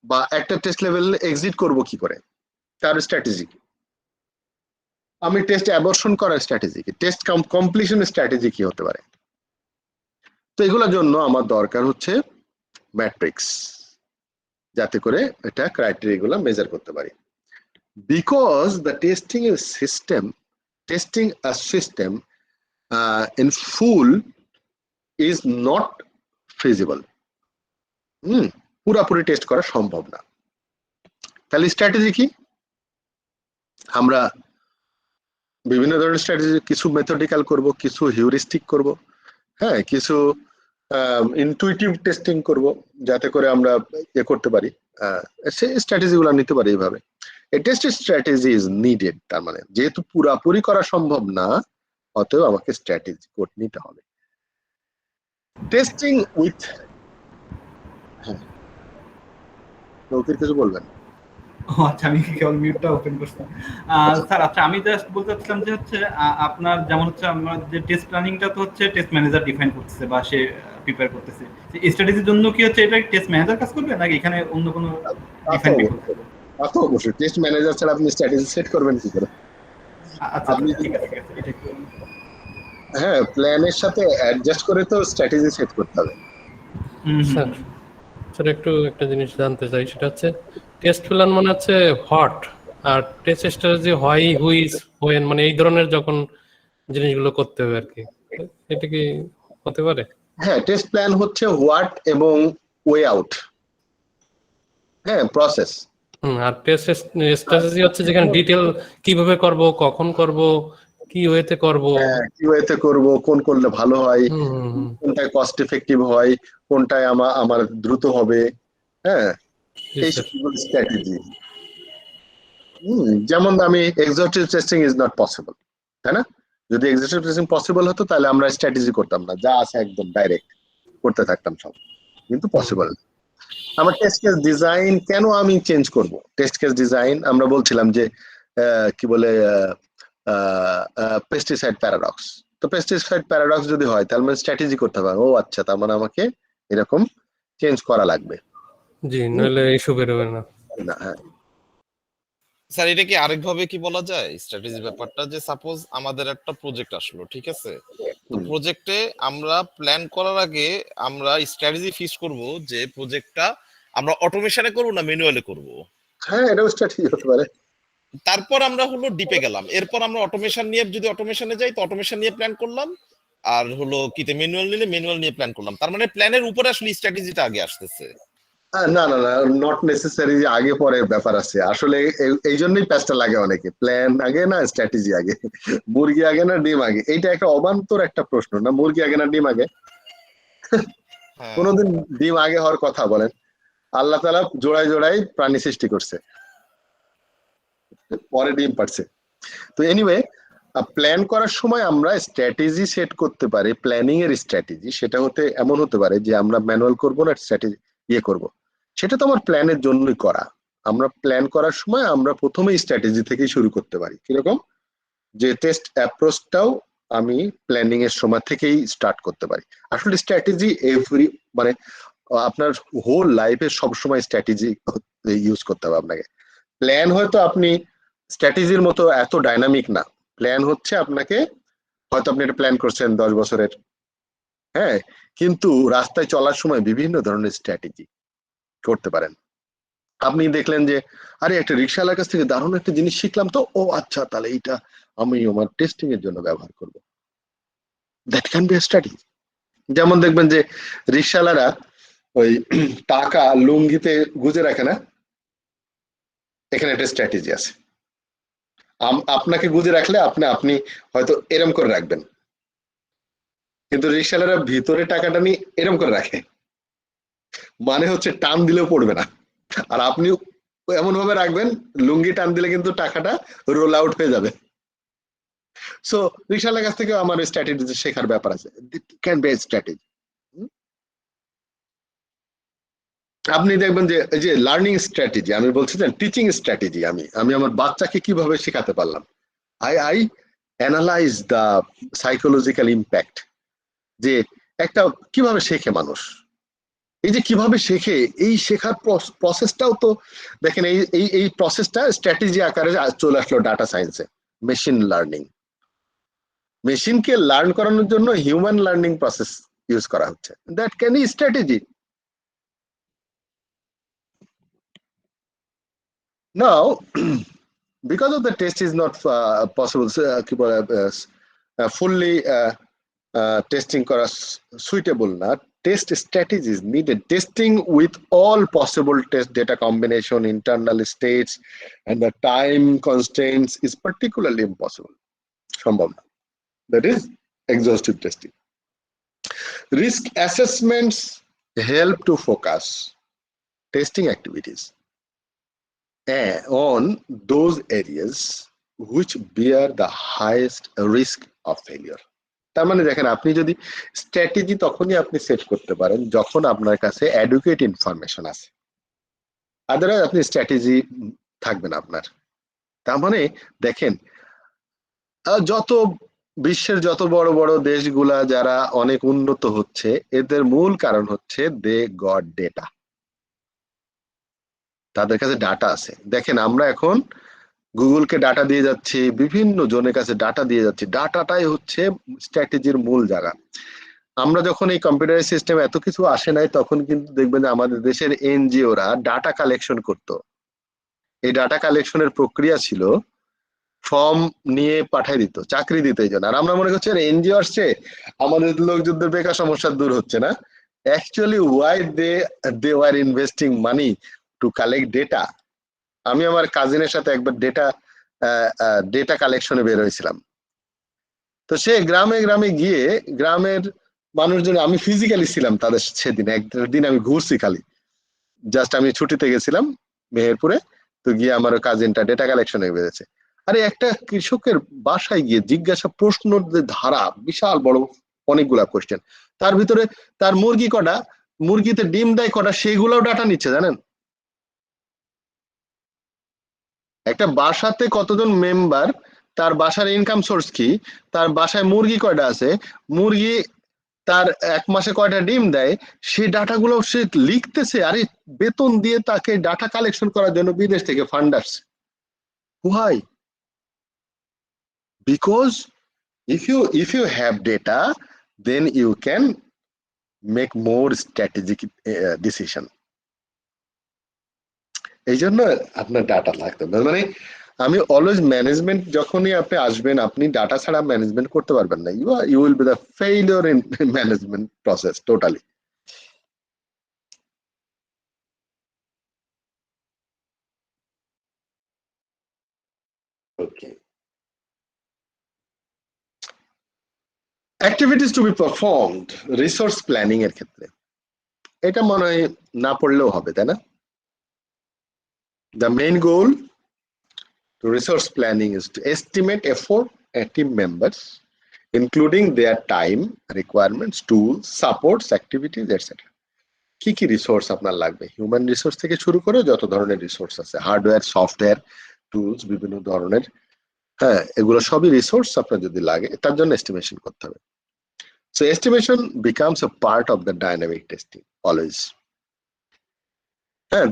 বা একটা টেস্ট লেভেল এক্সিট করব কি করে, তার স্ট্র্যাটেজি কি, আমি টেস্ট অ্যাবর্শন করার স্ট্র্যাটেজি কি, টেস্ট কমপ্লিশনের স্ট্র্যাটেজি কি হতে পারে। তো এগুলোর জন্য আমার দরকার হচ্ছে ম্যাট্রিক্স, যাতে করে এটা ক্রাইটেরিয়া গুলো মেজার করতে পারি। Because the testing a system in full is not feasible. পুরাপুরি টেস্ট করা সম্ভব না। তাহলে স্ট্র্যাটেজি কি, আমরা বিভিন্ন ধরনের স্ট্র্যাটেজি, কিছু মেথডিক্যাল করব, কিছু হিউরিস্টিক করব, হ্যাঁ, কিছু ইনটুইটিভ টেস্টিং করব, যাতে করে আমরা ইয়ে করতে পারি, সেই স্ট্র্যাটেজি গুলো নিতে পারি এইভাবে। এ টেস্ট স্ট্র্যাটেজি ইজ নিডেড, তার মানে যেহেতু পুরাপুরি করা সম্ভব না, অতএব আমাকে স্ট্র্যাটেজি কোড নিতে হবে। টেস্টিং উইথ, লোকের কিছু বলবেন? আচ্ছা, আমি কেবল মিউটটা ওপেন করছি। স্যার আচ্ছা, আমি জাস্ট বলতে চাচ্ছিলাম যে হচ্ছে আপনার যেমন হচ্ছে আমরা যে টেস্ট প্ল্যানিংটা তো হচ্ছে টেস্ট ম্যানেজার ডিফাইন করতেছে বা সে প্রিপেয়ার করতেছে, স্ট্র্যাটেজির জন্য কি হচ্ছে এটা টেস্ট ম্যানেজার কাজ করবে নাকি এখানে অন্য কোনো ডিফাইন করতে হবে? তো অবশ্যই টেস্ট ম্যানেজার ছাড়া আপনি স্ট্র্যাটেজি সেট করবেন কি করে? আচ্ছা আপনি ঠিক আছে, এটা একটু হ্যাঁ, প্ল্যানের সাথে অ্যাডজাস্ট করে তো স্ট্র্যাটেজি সেট করতে হবে। স্যার একটু একটা জিনিস জানতে চাই, সেটা হচ্ছে টেস্ট প্ল্যান মানে হচ্ছে হোয়াট, আর test strategy why, whose, when, মানে এই ধরনের যখন জিনিসগুলো করতে হবে আর কি, এটা কি হতে পারে? হ্যাঁ, টেস্ট প্ল্যান হচ্ছে হোয়াট এবং ওয়ে আউট, হ্যাঁ, প্রসেস। আর টেস্ট স্ট্র্যাটেজি হচ্ছে যেখানে ডিটেল কিভাবে করব, কখন করব, কি ওয়েতে করব, কি ওয়েতে করব, কোন করলে ভালো হয়, কোনটায় কস্ট এফেক্টিভ হয়, কোনটায় আমার দ্রুত হবে, হ্যাঁ, এই সবগুলো স্ট্র্যাটেজি। যেমন আমি executive testing is not possible, তাই না? যদি এক্সিকিউটিভ টেস্টিং পসিবল হতো তাহলে আমরা স্ট্র্যাটেজি করতাম না, যা আছে একদম ডাইরেক্ট করতে থাকতাম সব, কিন্তু পসিবল। আমার টেস্ট কেস ডিজাইন কেন আমি চেঞ্জ করব? টেস্ট কেস ডিজাইন আমরা বলছিলাম যে কি বলে পেস্টিসাইড প্যারাডক্স। তো পেস্টিসাইড প্যারাডক্স যদি হয় তাহলে মানে স্ট্র্যাটেজি করতে হবে। ও আচ্ছা, তার মানে আমাকে এরকম চেঞ্জ করা লাগবে। জি, নইলে ইস্যু বেরোবে না। না, হ্যাঁ স্যার এটা কি আরেকভাবে কি বলা যায় স্ট্র্যাটেজি ব্যাপারটা, যে সাপোজ আমাদের একটা প্রজেক্ট আসলো, ঠিক আছে, তো হুম। প্রজেক্টে আমরা প্ল্যান করার আগে আমরা স্ট্র্যাটেজি ফিক্স করব যে প্রজেক্টটা আমরা অটোমেশনে করব না ম্যানুয়ালি করব। হ্যাঁ, এটাও স্ট্র্যাটেজি হতে পারে। তারপর আমরা হলো ডিপে গেলাম, এরপর আমরা অটোমেশন নিয়ে যদি অটোমেশনে যাই তো অটোমেশন নিয়ে প্ল্যান করলাম, আর হলো কিতে ম্যানুয়াল নিলে ম্যানুয়াল নিয়ে প্ল্যান করলাম। তার মানে প্ল্যানের উপরে আসলে স্ট্র্যাটেজিটা আগে আসতেছে। না না না, নট নেসেসারি যে আগে পরে ব্যাপার আছে। আসলে এই জন্যই প্যাচটা লাগে অনেকে, প্ল্যান আগে না স্ট্র্যাটেজি আগে, মুরগি আগে না ডিম আগে। এইটা একটা অবান্তর একটা প্রশ্ন না, মুরগি আগে না ডিম আগে? হ্যাঁ কোনোদিন ডিম আগে হওয়ার কথা বলেন? আল্লাহ তাআলা জোড়ায় জোড়ায় প্রাণী সৃষ্টি করছে, পরে ডিম পারছে। তো এনিওয়ে, প্ল্যান করার সময় আমরা স্ট্র্যাটেজি সেট করতে পারি। প্ল্যানিং এর স্ট্র্যাটেজি সেটা এমন হতে পারে যে আমরা ম্যানুয়াল করব না স্ট্র্যাটেজি করব, সেটা তো আমার প্ল্যানের জন্যই করা। আমরা প্ল্যান করার সময় আমরা প্রথমেই স্ট্র্যাটেজি থেকেই শুরু করতে পারি। কিরকম? যে টেস্ট অ্যাপ্রোচটাও আমি প্ল্যানিং এর সময় থেকেই স্টার্ট করতে পারি। আসলে স্ট্র্যাটেজি মানে আপনার হোল লাইফে সবসময় স্ট্র্যাটেজি ইউজ করতে হবে আপনাকে। প্ল্যান হয়তো আপনি স্ট্র্যাটেজির মতো এত ডাইনামিক না। প্ল্যান হচ্ছে আপনাকে, হয়তো আপনি একটা প্ল্যান করছেন 10 বছরের, হ্যাঁ, কিন্তু রাস্তায় চলার সময় বিভিন্ন ধরনের স্ট্র্যাটেজি করতে পারেন। আপনি দেখলেন যে আরে একটা রিক্সাওয়ালার কাছ থেকে দারুণ একটা জিনিস শিখলাম, তো ও আচ্ছা, তাহলে এইটা আমি আমার টেস্টিং এর জন্য ব্যবহার করব। That can be a strategy. যেমন দেখবেন যে রিক্সাওয়ালারা ওই টাকা লুঙ্গিতে গুজে রাখে না, এখানে একটা স্ট্র্যাটেজি আছে। আপনাকে গুজে রাখলে আপনি হয়তো এরম করে রাখবেন, কিন্তু রিক্সাওয়ালারা ভিতরে টাকাটা নিয়ে এরম করে রাখে, মানে হচ্ছে টান দিলেও পড়বে না। আর আপনি এমন ভাবে রাখবেন, লুঙ্গি টান দিলে কিন্তু টাকাটা রোল আউট হয়ে যাবে। সো রিক্সাওয়ালার কাছ থেকে আমার স্ট্র্যাটেজি শেখার ব্যাপার আছে। Can be strategy. আপনি দেখবেন যে এই যে লার্নিং স্ট্র্যাটেজি আমি বলছি, যে টিচিং স্ট্র্যাটেজি, আমি আমার বাচ্চাকে কিভাবে শেখাতে পারলাম। I analyse the psychological impact, যে একটা কিভাবে শেখে মানুষ, এই যে কিভাবে শেখে, এই শেখার প্রসেসটাও তো দেখেন, এই প্রসেসটা স্ট্র্যাটেজি আকারে চলে আসলো ডাটা সায়েন্সে। মেশিন লার্নিং, মেশিনকে লার্ন করানোর জন্য হিউম্যান লার্নিং প্রসেস ইউজ করা হচ্ছে। That can be strategy. Now, because of the test is not possible, fully testing করা suitable না, test strategies needed. Testing with all possible test data combination, internal states, and the time constraints is particularly impossible. সম্ভব না। That is exhaustive testing. Risk assessments help to focus testing activities on those areas which bear the highest risk of failure. তার মানে দেখেন, আপনি যদি strategy তখনই আপনি set করতে পারেন যখন আপনার কাছে অ্যাডুকেট ইনফরমেশন আছে, আদারওয়াইজ আপনি স্ট্র্যাটেজি থাকবে না আপনার। তার মানে দেখেন, যত বিশ্বের যত বড় বড় দেশগুলা যারা অনেক উন্নত হচ্ছে, এদের মূল কারণ হচ্ছে দে গট ডেটা। তাদের কাছে ডাটা আছে। দেখেন, আমরা এখন গুগলকে ডাটা দিয়ে যাচ্ছি, বিভিন্ন জনের কাছে ডাটা দিয়ে যাচ্ছি। ডাটাটাই হচ্ছে স্ট্র্যাটেজির মূল জায়গা। আমরা যখন এই কম্পিউটার সিস্টেম এত কিছু আসে নাই, তখন কিন্তু দেখবেন যে আমাদের দেশের এনজিওরা ডাটা কালেকশন করত। এই ডাটা কালেকশনের প্রক্রিয়া ছিল ফর্ম নিয়ে পাঠাই দিত, চাকরি দিত এই জন্য। আর আমরা মনে করছি এনজিও আসছে, আমাদের লোকজনদের বেকার সমস্যা দূর হচ্ছে না। Actually why they were investing money to collect data. আমি আমার কাজিনের সাথে একবার ডেটা কালেকশনে বের হয়েছিলাম। তো সে গ্রামে গ্রামে গিয়ে গ্রামের মানুষজন, আমি ফিজিক্যালি ছিলাম তাদের সেদিন, একদিন আমি ঘুরছি খালি, জাস্ট আমি ছুটিতে গেছিলাম মেহেরপুরে। তো গিয়ে আমার কাজিনটা ডেটা কালেকশনে বেরোছে। আরে একটা কৃষকের বাসায় গিয়ে জিজ্ঞাসা প্রশ্নের ধারা বিশাল বড় অনেকগুলা কোয়েশ্চেন। তার ভিতরে তার মুরগি কটা, মুরগিতে ডিম দেয় কটা, সেইগুলাও ডাটা নিচ্ছে জানেন। একটা বাসাতে কতজন মেম্বার, তার বাসার ইনকাম সোর্স কি, তার বাসায় মুরগি কয়টা আছে, মুরগি তার এক মাসে কয়টা ডিম দেয়, সেই ডাটাগুলো সে লিখতেছে। আরে বেতন দিয়ে তাকে ডাটা কালেকশন করার জন্য বিদেশ থেকে ফান্ড আসছে। Why? Because if you have data, then you can make more strategic decision. এই জন্য আপনার ডাটা লাগতে হবে। মানে আমি অলওয়েজ ম্যানেজমেন্ট, যখনই আপনি আসবেন, আপনি ডাটা ছাড়া ম্যানেজমেন্ট করতে পারবেন না। You will be the failure in management process totally. Okay, activities to be performed resource planning এর ক্ষেত্রে, এটা মনে হয় না পড়লেও হবে, তাই না? The main goal to resource planning is to estimate effort and team members, including their time requirements, tools, supports, activities, etc. কি কি রিসোর্স আপনার লাগবে, হিউম্যান রিসোর্স থেকে শুরু করে যত ধরনের রিসোর্স আছে, হার্ডওয়্যার, সফটওয়্যার, টুলস, বিভিন্ন ধরনের, হ্যাঁ, এগুলো সবই রিসোর্স আপনার যদি লাগে, তার জন্য এস্টিমেশন করতে হবে। So estimation becomes a part of the dynamic testing always.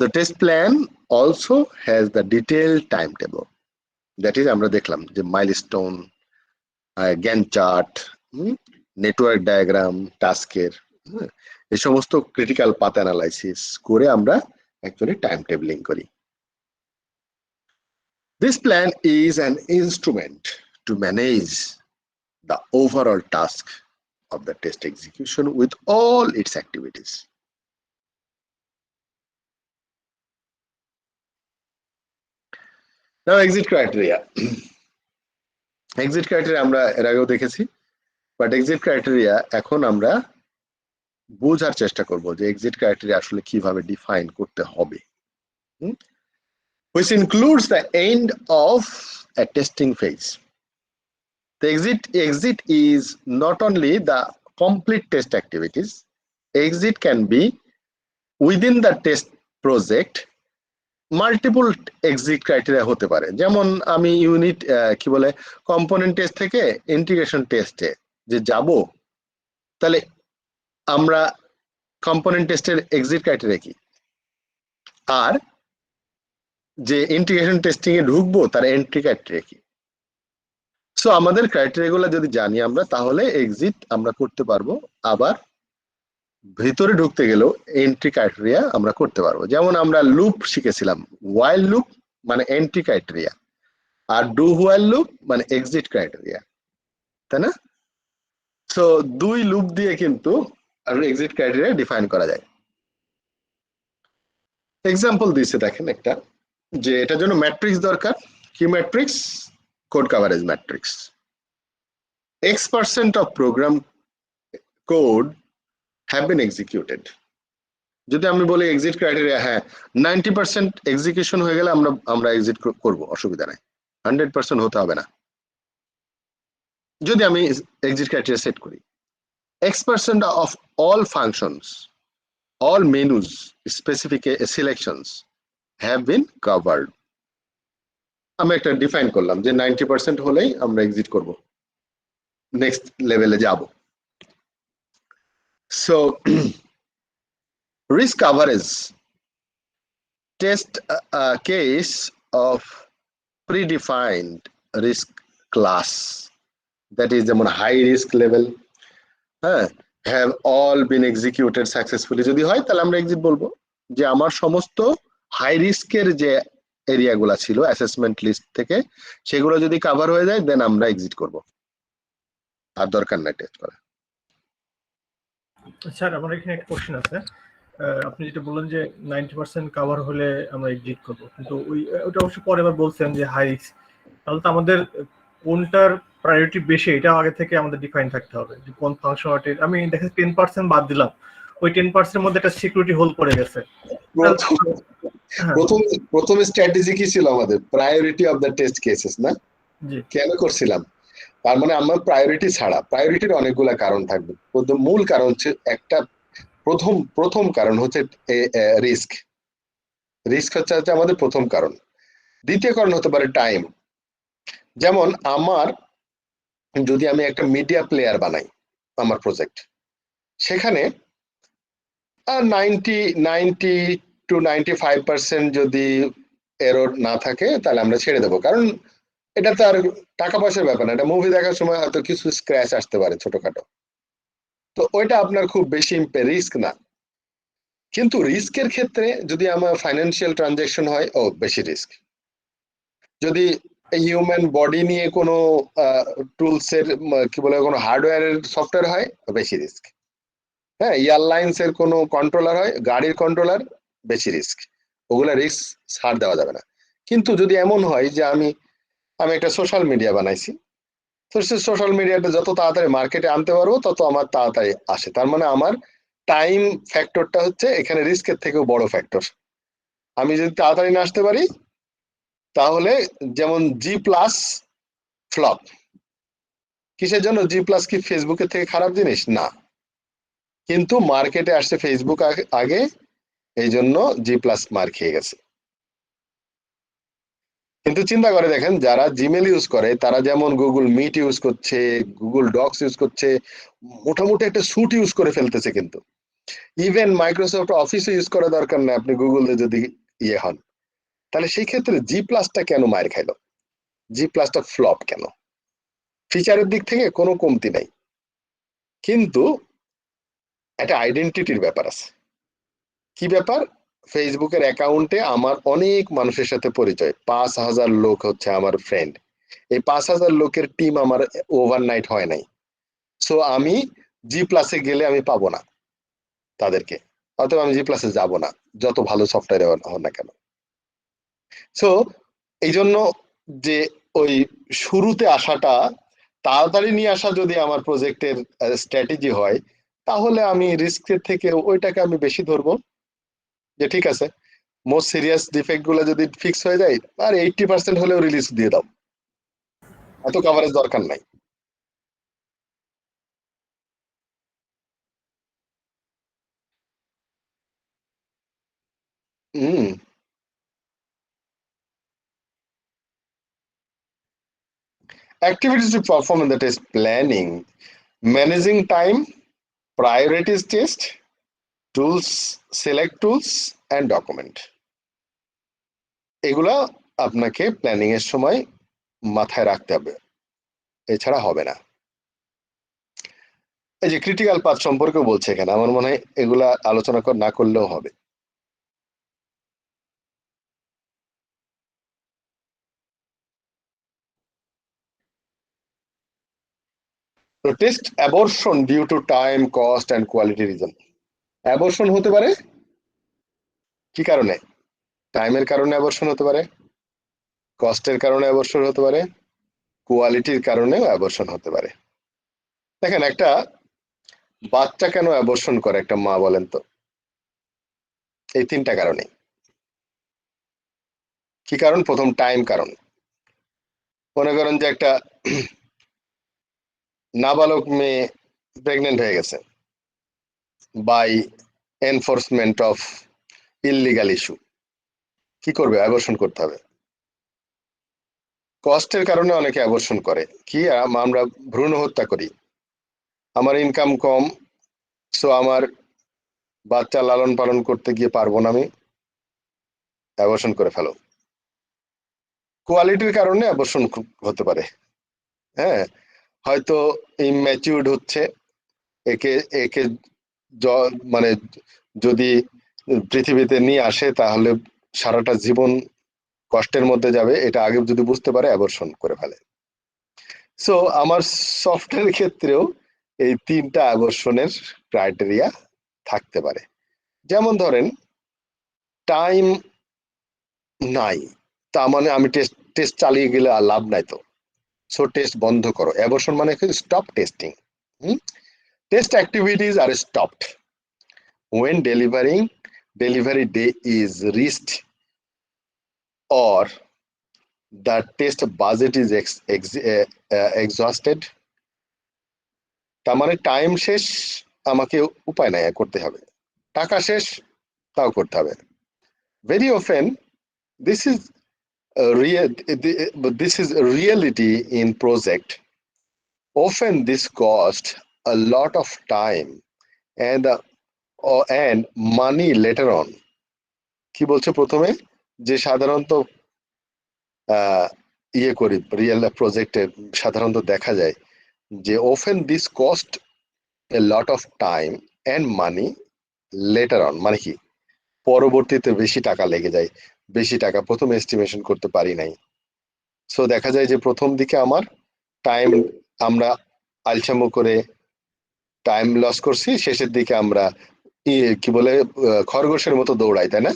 The test plan also has the detailed timetable. That is, আমরা দেখলাম যে milestone, Gantt chart, network diagram, টাস্কের, এই সমস্ত ক্রিটিক্যাল পাথ অ্যানালাইসিস করে আমরা অ্যাকচুয়ালি টাইম টেবলিং করি। This plan is an instrument to manage the overall task of the test execution with all its activities. Now exit criteria. Exit criteria আমরা এর আগেও দেখেছি, বাট এক্সিট ক্রাইটেরিয়া এখন আমরা বোঝার চেষ্টা করব যে এক্সিট ক্রাইটেরিয়া আসলে কিভাবে ডিফাইন করতে হবে, which includes the end of a testing phase. The exit is not only the complete test activities. Exit can be within the test project. Multiple exit criteria হতে পারে, যেমন আমি ইউনিট কি বলে কম্পোনেন্ট টেস্ট থেকে integration টেস্টে যে যাব, তাহলে আমরা কম্পোনেন্ট টেস্টের এক্সিট ক্রাইটেরিয়া কি, আর যে ইন্টিগ্রেশন টেস্টিং এ ঢুকবো তার এন্ট্রি ক্রাইটেরিয়া কি। সো আমাদের ক্রাইটেরিয়া গুলো যদি জানি আমরা, তাহলে এক্সিট আমরা করতে পারবো, আবার ভিতরে ঢুকতে গেলেও এন্ট্রি ক্রাইটেরিয়া আমরা করতে পারবো। যেমন আমরা লুপ শিখেছিলাম, ওয়াইল লুপ মানে এন্ট্রি ক্রাইটেরিয়া, আর ডু হোয়াইল লুপ মানে এক্সিট ক্রাইটেরিয়া, তাই না? সো দুই লুপ দিয়ে কিন্তু এক্সিট ক্রাইটেরিয়া ডিফাইন করা যায়। এক্সাম্পল দিয়েছে দেখেন একটা, যে এটার জন্য ম্যাট্রিক্স দরকার। কি matrix? Code coverage matrix. X% of program code have been executed. যদি আমি বলি এক্সিট ক্রাইটেরিয়া, হ্যাঁ 90% এক্সিকিউশন হয়ে গেলে আমরা এক্সিট করব, অসুবিধা নাই, 100% হতে হবে না। যদি আমি এক্সিট ক্রাইটেরিয়া সেট করি, X% of all functions, all menus, specific selections have been covered. আমি একটা ডিফাইন করলাম যে 90% হলেই আমরা এক্সিট করব, নেক্সট লেভেলে যাব। So risk coverage test a case of predefined risk class, that is যেমন হাই রিস্ক লেভেল, হ্যাঁ, have all been executed successfully যদি হয়, তাহলে আমরা এক্সিট বলবো। যে আমার সমস্ত হাই রিস্কের যে এরিয়াগুলো ছিল অ্যাসেসমেন্ট লিস্ট থেকে, সেগুলো যদি কভার হয়ে যায়, দেন আমরা এক্সিট করব, আর দরকার নাই টেস্ট করা। স্যার আমার এখানে একটা কোশ্চেন আছে। আপনি যেটা বললেন যে 90% কভার হলে আমরা এক্সিট করব, কিন্তু ওটা অবশ্য পরে আবার বলছেন যে হাই রিস্ক, তাহলে তো আমাদের কোনটার প্রায়োরিটি বেশি এটা আগে থেকে আমাদের ডিফাইন থাকতে হবে, যে কোন ফাংশনালিটি। আমি দেখে 10% বাদ দিলাম, ওই 10% এর মধ্যে একটা সিকিউরিটি হোল পড়ে গেছে। প্রথম স্ট্র্যাটেজি কি ছিল আমাদের? Priority of the test cases, না? কেন করছিলাম? তার মানে আমার প্রায়োরিটি ছাড়া, প্রায়োরিটির অনেকগুলা কারণ থাকবে। মূল কারণ হচ্ছে একটা, প্রথম কারণ হচ্ছে রিস্ক। রিস্ক হচ্ছে আমাদের প্রথম কারণ। দ্বিতীয় কারণ হতে পারে টাইম। যেমন যদি আমি একটা মিডিয়া প্লেয়ার বানাই আমার প্রজেক্ট, সেখানে 90 to 95% যদি এরর না থাকে তাহলে আমরা ছেড়ে দেবো, কারণ এটা তো আর টাকা পয়সার ব্যাপার না, এটা মুভি দেখার সময় হয়তো কিছু স্ক্র্যাচ আসতে পারে ছোটখাটো, তো ওইটা আপনার খুব বেশি রিস্ক না। কিন্তু রিস্কের ক্ষেত্রে যদি আমার ফাইন্যান্সিয়াল ট্রানজাকশন হয়, ও বেশি রিস্ক। যদি হিউম্যান বডি নিয়ে কোনো টুলস এর কি বলে কোনো হার্ডওয়্যারের সফটওয়্যার হয়, বেশি রিস্ক। হ্যাঁ, এয়ারলাইন্স এর কোনো কন্ট্রোলার হয়, গাড়ির কন্ট্রোলার, বেশি রিস্ক। ওগুলা রিস্ক ছাড় দেওয়া যাবে না। কিন্তু যদি এমন হয় যে আমি একটা সোশ্যাল মিডিয়া বানাইছি, তো সে সোশ্যাল মিডিয়াটা যত তাড়াতাড়ি মার্কেটে আনতে পারবো তত আমার তাড়াতাড়ি আসে, তার মানে আমার টাইম ফ্যাক্টরটা হচ্ছে এখানে রিস্কের থেকেও বড় ফ্যাক্টর। আমি যদি তাড়াতাড়ি না আসতে পারি, তাহলে যেমন G+ ফ্লপ। কিসের জন্য G+ কি ফেসবুকের থেকে খারাপ জিনিস না, কিন্তু মার্কেটে আসছে ফেসবুক আগে, এই জন্য G+ মার খেয়ে গেছে। কিন্তু চিন্তা করে দেখেন, যারা জিমেল ইউজ করে তারা যেমন গুগল মিট ইউজ করছে, গুগল ডক্স ইউজ করছে, মোটামুটি একটা স্যুট ইউজ করে ফেলতেছে। কিন্তু ইভেন মাইক্রোসফট অফিস ইউজ করা দরকার না আপনি গুগলে যদি ইয়ে হন, তাহলে সেই ক্ষেত্রে G+টা কেন মার খাইলো? G+টা ফ্লপ কেন? ফিচারের দিক থেকে কোনো কমতি নাই, কিন্তু একটা আইডেন্টিটির ব্যাপার আছে। কি ব্যাপার? ফেসবুকের অ্যাকাউন্টে আমার অনেক মানুষের সাথে পরিচয়, 5,000 লোক হচ্ছে আমার ফ্রেন্ড। এই 5,000 লোকের টিম আমার ওভারনাইট হয় নাই। সো আমি G+ গেলে আমি পাবো না তাদেরকে, অথবা আমি G+ যাব না, যত ভালো সফটওয়্যার হন না কেন। সো এই জন্য যে ওই শুরুতে আসাটা, তাড়াতাড়ি নিয়ে আসা যদি আমার প্রজেক্টের স্ট্র্যাটেজি হয়, তাহলে আমি রিস্কের থেকে ওইটাকে আমি বেশি ধরবো, যে ঠিক আছে মোস্ট সিরিয়াস ডিফেক্ট গুলো যদি ফিক্স হয়ে যায়, আর 80% হলেও রিলিজ দিয়ে দাও, এত কভারেজ দরকার নাই। হুম, activities to perform in the test: planning, managing time, priorities test, tools, select tools and document। এগুলা আপনাকে প্ল্যানিং এর সময় মাথায় রাখতে হবে, এছাড়া হবে না। এই যে ক্রিটিক্যাল পাথ সম্পর্কে বলছে এখানে, আমার মনে হয় এগুলা আলোচনা না করলেও হবে। তো test abortion due to time, cost and quality reason. Abortion হতে পারে কি কারণে? টাইমের কারণে অ্যাবর্শন হতে পারে, কস্টের কারণে অ্যাবর্শন হতে পারে, কোয়ালিটির কারণেও অ্যাবর্শন হতে পারে। দেখেন, একটা বাচ্চা কেন অ্যাবর্শন করে একটা মা, বলেন তো? এই 3টা কারণে। কি কারণ? প্রথম টাইম কারণ। মনে করেন যে একটা নাবালক মেয়ে প্রেগনেন্ট হয়ে গেছে by enforcement of illegal issue, কি করবে? অ্যাবর্শন করতে হবে। কস্টের কারণে অনেকে অ্যাবর্শন করে, কি আমরা ভ্রূণ হত্যা করি, আমার ইনকাম কম, সো আমার বাচ্চা লালন পালন করতে গিয়ে পারবো না, আমি অ্যাবর্শন করে ফেলো। কোয়ালিটির কারণে অ্যাবর্শন হতে পারে, হ্যাঁ, হয়তো ইম্যাচিউরড হচ্ছে, একে একে মানে যদি পৃথিবীতে নিয়ে আসে তাহলে সারাটা জীবন কষ্টের মধ্যে যাবে, এটা আগে যদি বুঝতে পারে অ্যাবর্শন করে ফেলে। সো আমার সফটওয়্যার ক্ষেত্রেও এই 3টা অ্যাবর্শনের ক্রাইটেরিয়া থাকতে পারে। যেমন ধরেন টাইম নাই, তা মানে আমি টেস্ট চালিয়ে গেলে আর লাভ নাই তো, সো টেস্ট বন্ধ করো। অ্যাবর্শন মানে stop testing. Test activities are stopped when delivery day is reached or the test budget is exhausted, তার মানে টাইম শেষ, আমাকে উপায় নাই, করতে হবে। টাকা শেষ, তাও করতে হবে। Very often this is this is a reality in project. Often this cost a lot of time and money later on. কি বলছে প্রথমে, যে সাধারণত ইয়ে করি রিয়েল প্রজেক্টে সাধারণত দেখা যায় যে often this cost a lot of time and money later on, মানে কি পরবর্তীতে বেশি টাকা লেগে যায়, বেশি টাকা প্রথম এস্টিমেশন করতে পারি নাই। সো দেখা যায় যে প্রথম দিকে আমার টাইম, আমরা আলসামো করে টাইম লস করছি, শেষের দিকে আমরা কি বলে খরগোশের মতো দৌড়াই, তাই না?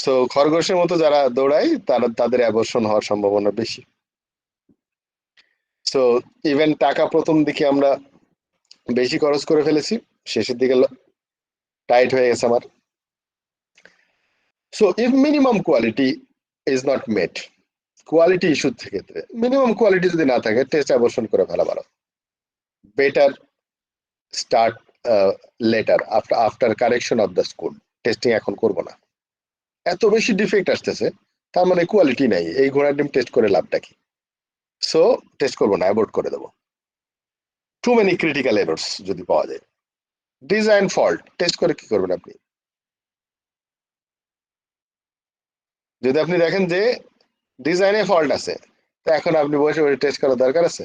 সো খরগোশের মতো যারা দৌড়ায় তাদের অ্যাবর্শন হওয়ার সম্ভাবনা বেশি। সো ইভেন টাকা প্রথম দিকে আমরা বেশি খরচ করে ফেলেছি, শেষের দিকে টাইট হয়ে গেছে আমার। So if minimum quality is not met, quality ইস্যুর ক্ষেত্রে মিনিমাম কোয়ালিটি যদি না থাকে, টেস্ট অ্যাবর্শন করে ফেলা ভালো। Better start letter after correction of the school. Testing এখন করব না, এত বেশি ডিফেক্ট আসতেছে, তার মানে কোয়ালিটি নাই, এই ঘোড়ার ডিম টেস্ট করে লাভটা কি? সো টেস্ট করবো না, অ্যাভয়েড করে দেবো। টু মেনি ক্রিটিক্যাল এরর্স যদি পাওয়া যায়। ডিজাইন ফল্ট টেস্ট করে কি করবেন আপনি? যদি আপনি দেখেন যে ডিজাইনে ফল্ট আছে, তো এখন আপনি বসে বসে টেস্ট করার দরকার আছে?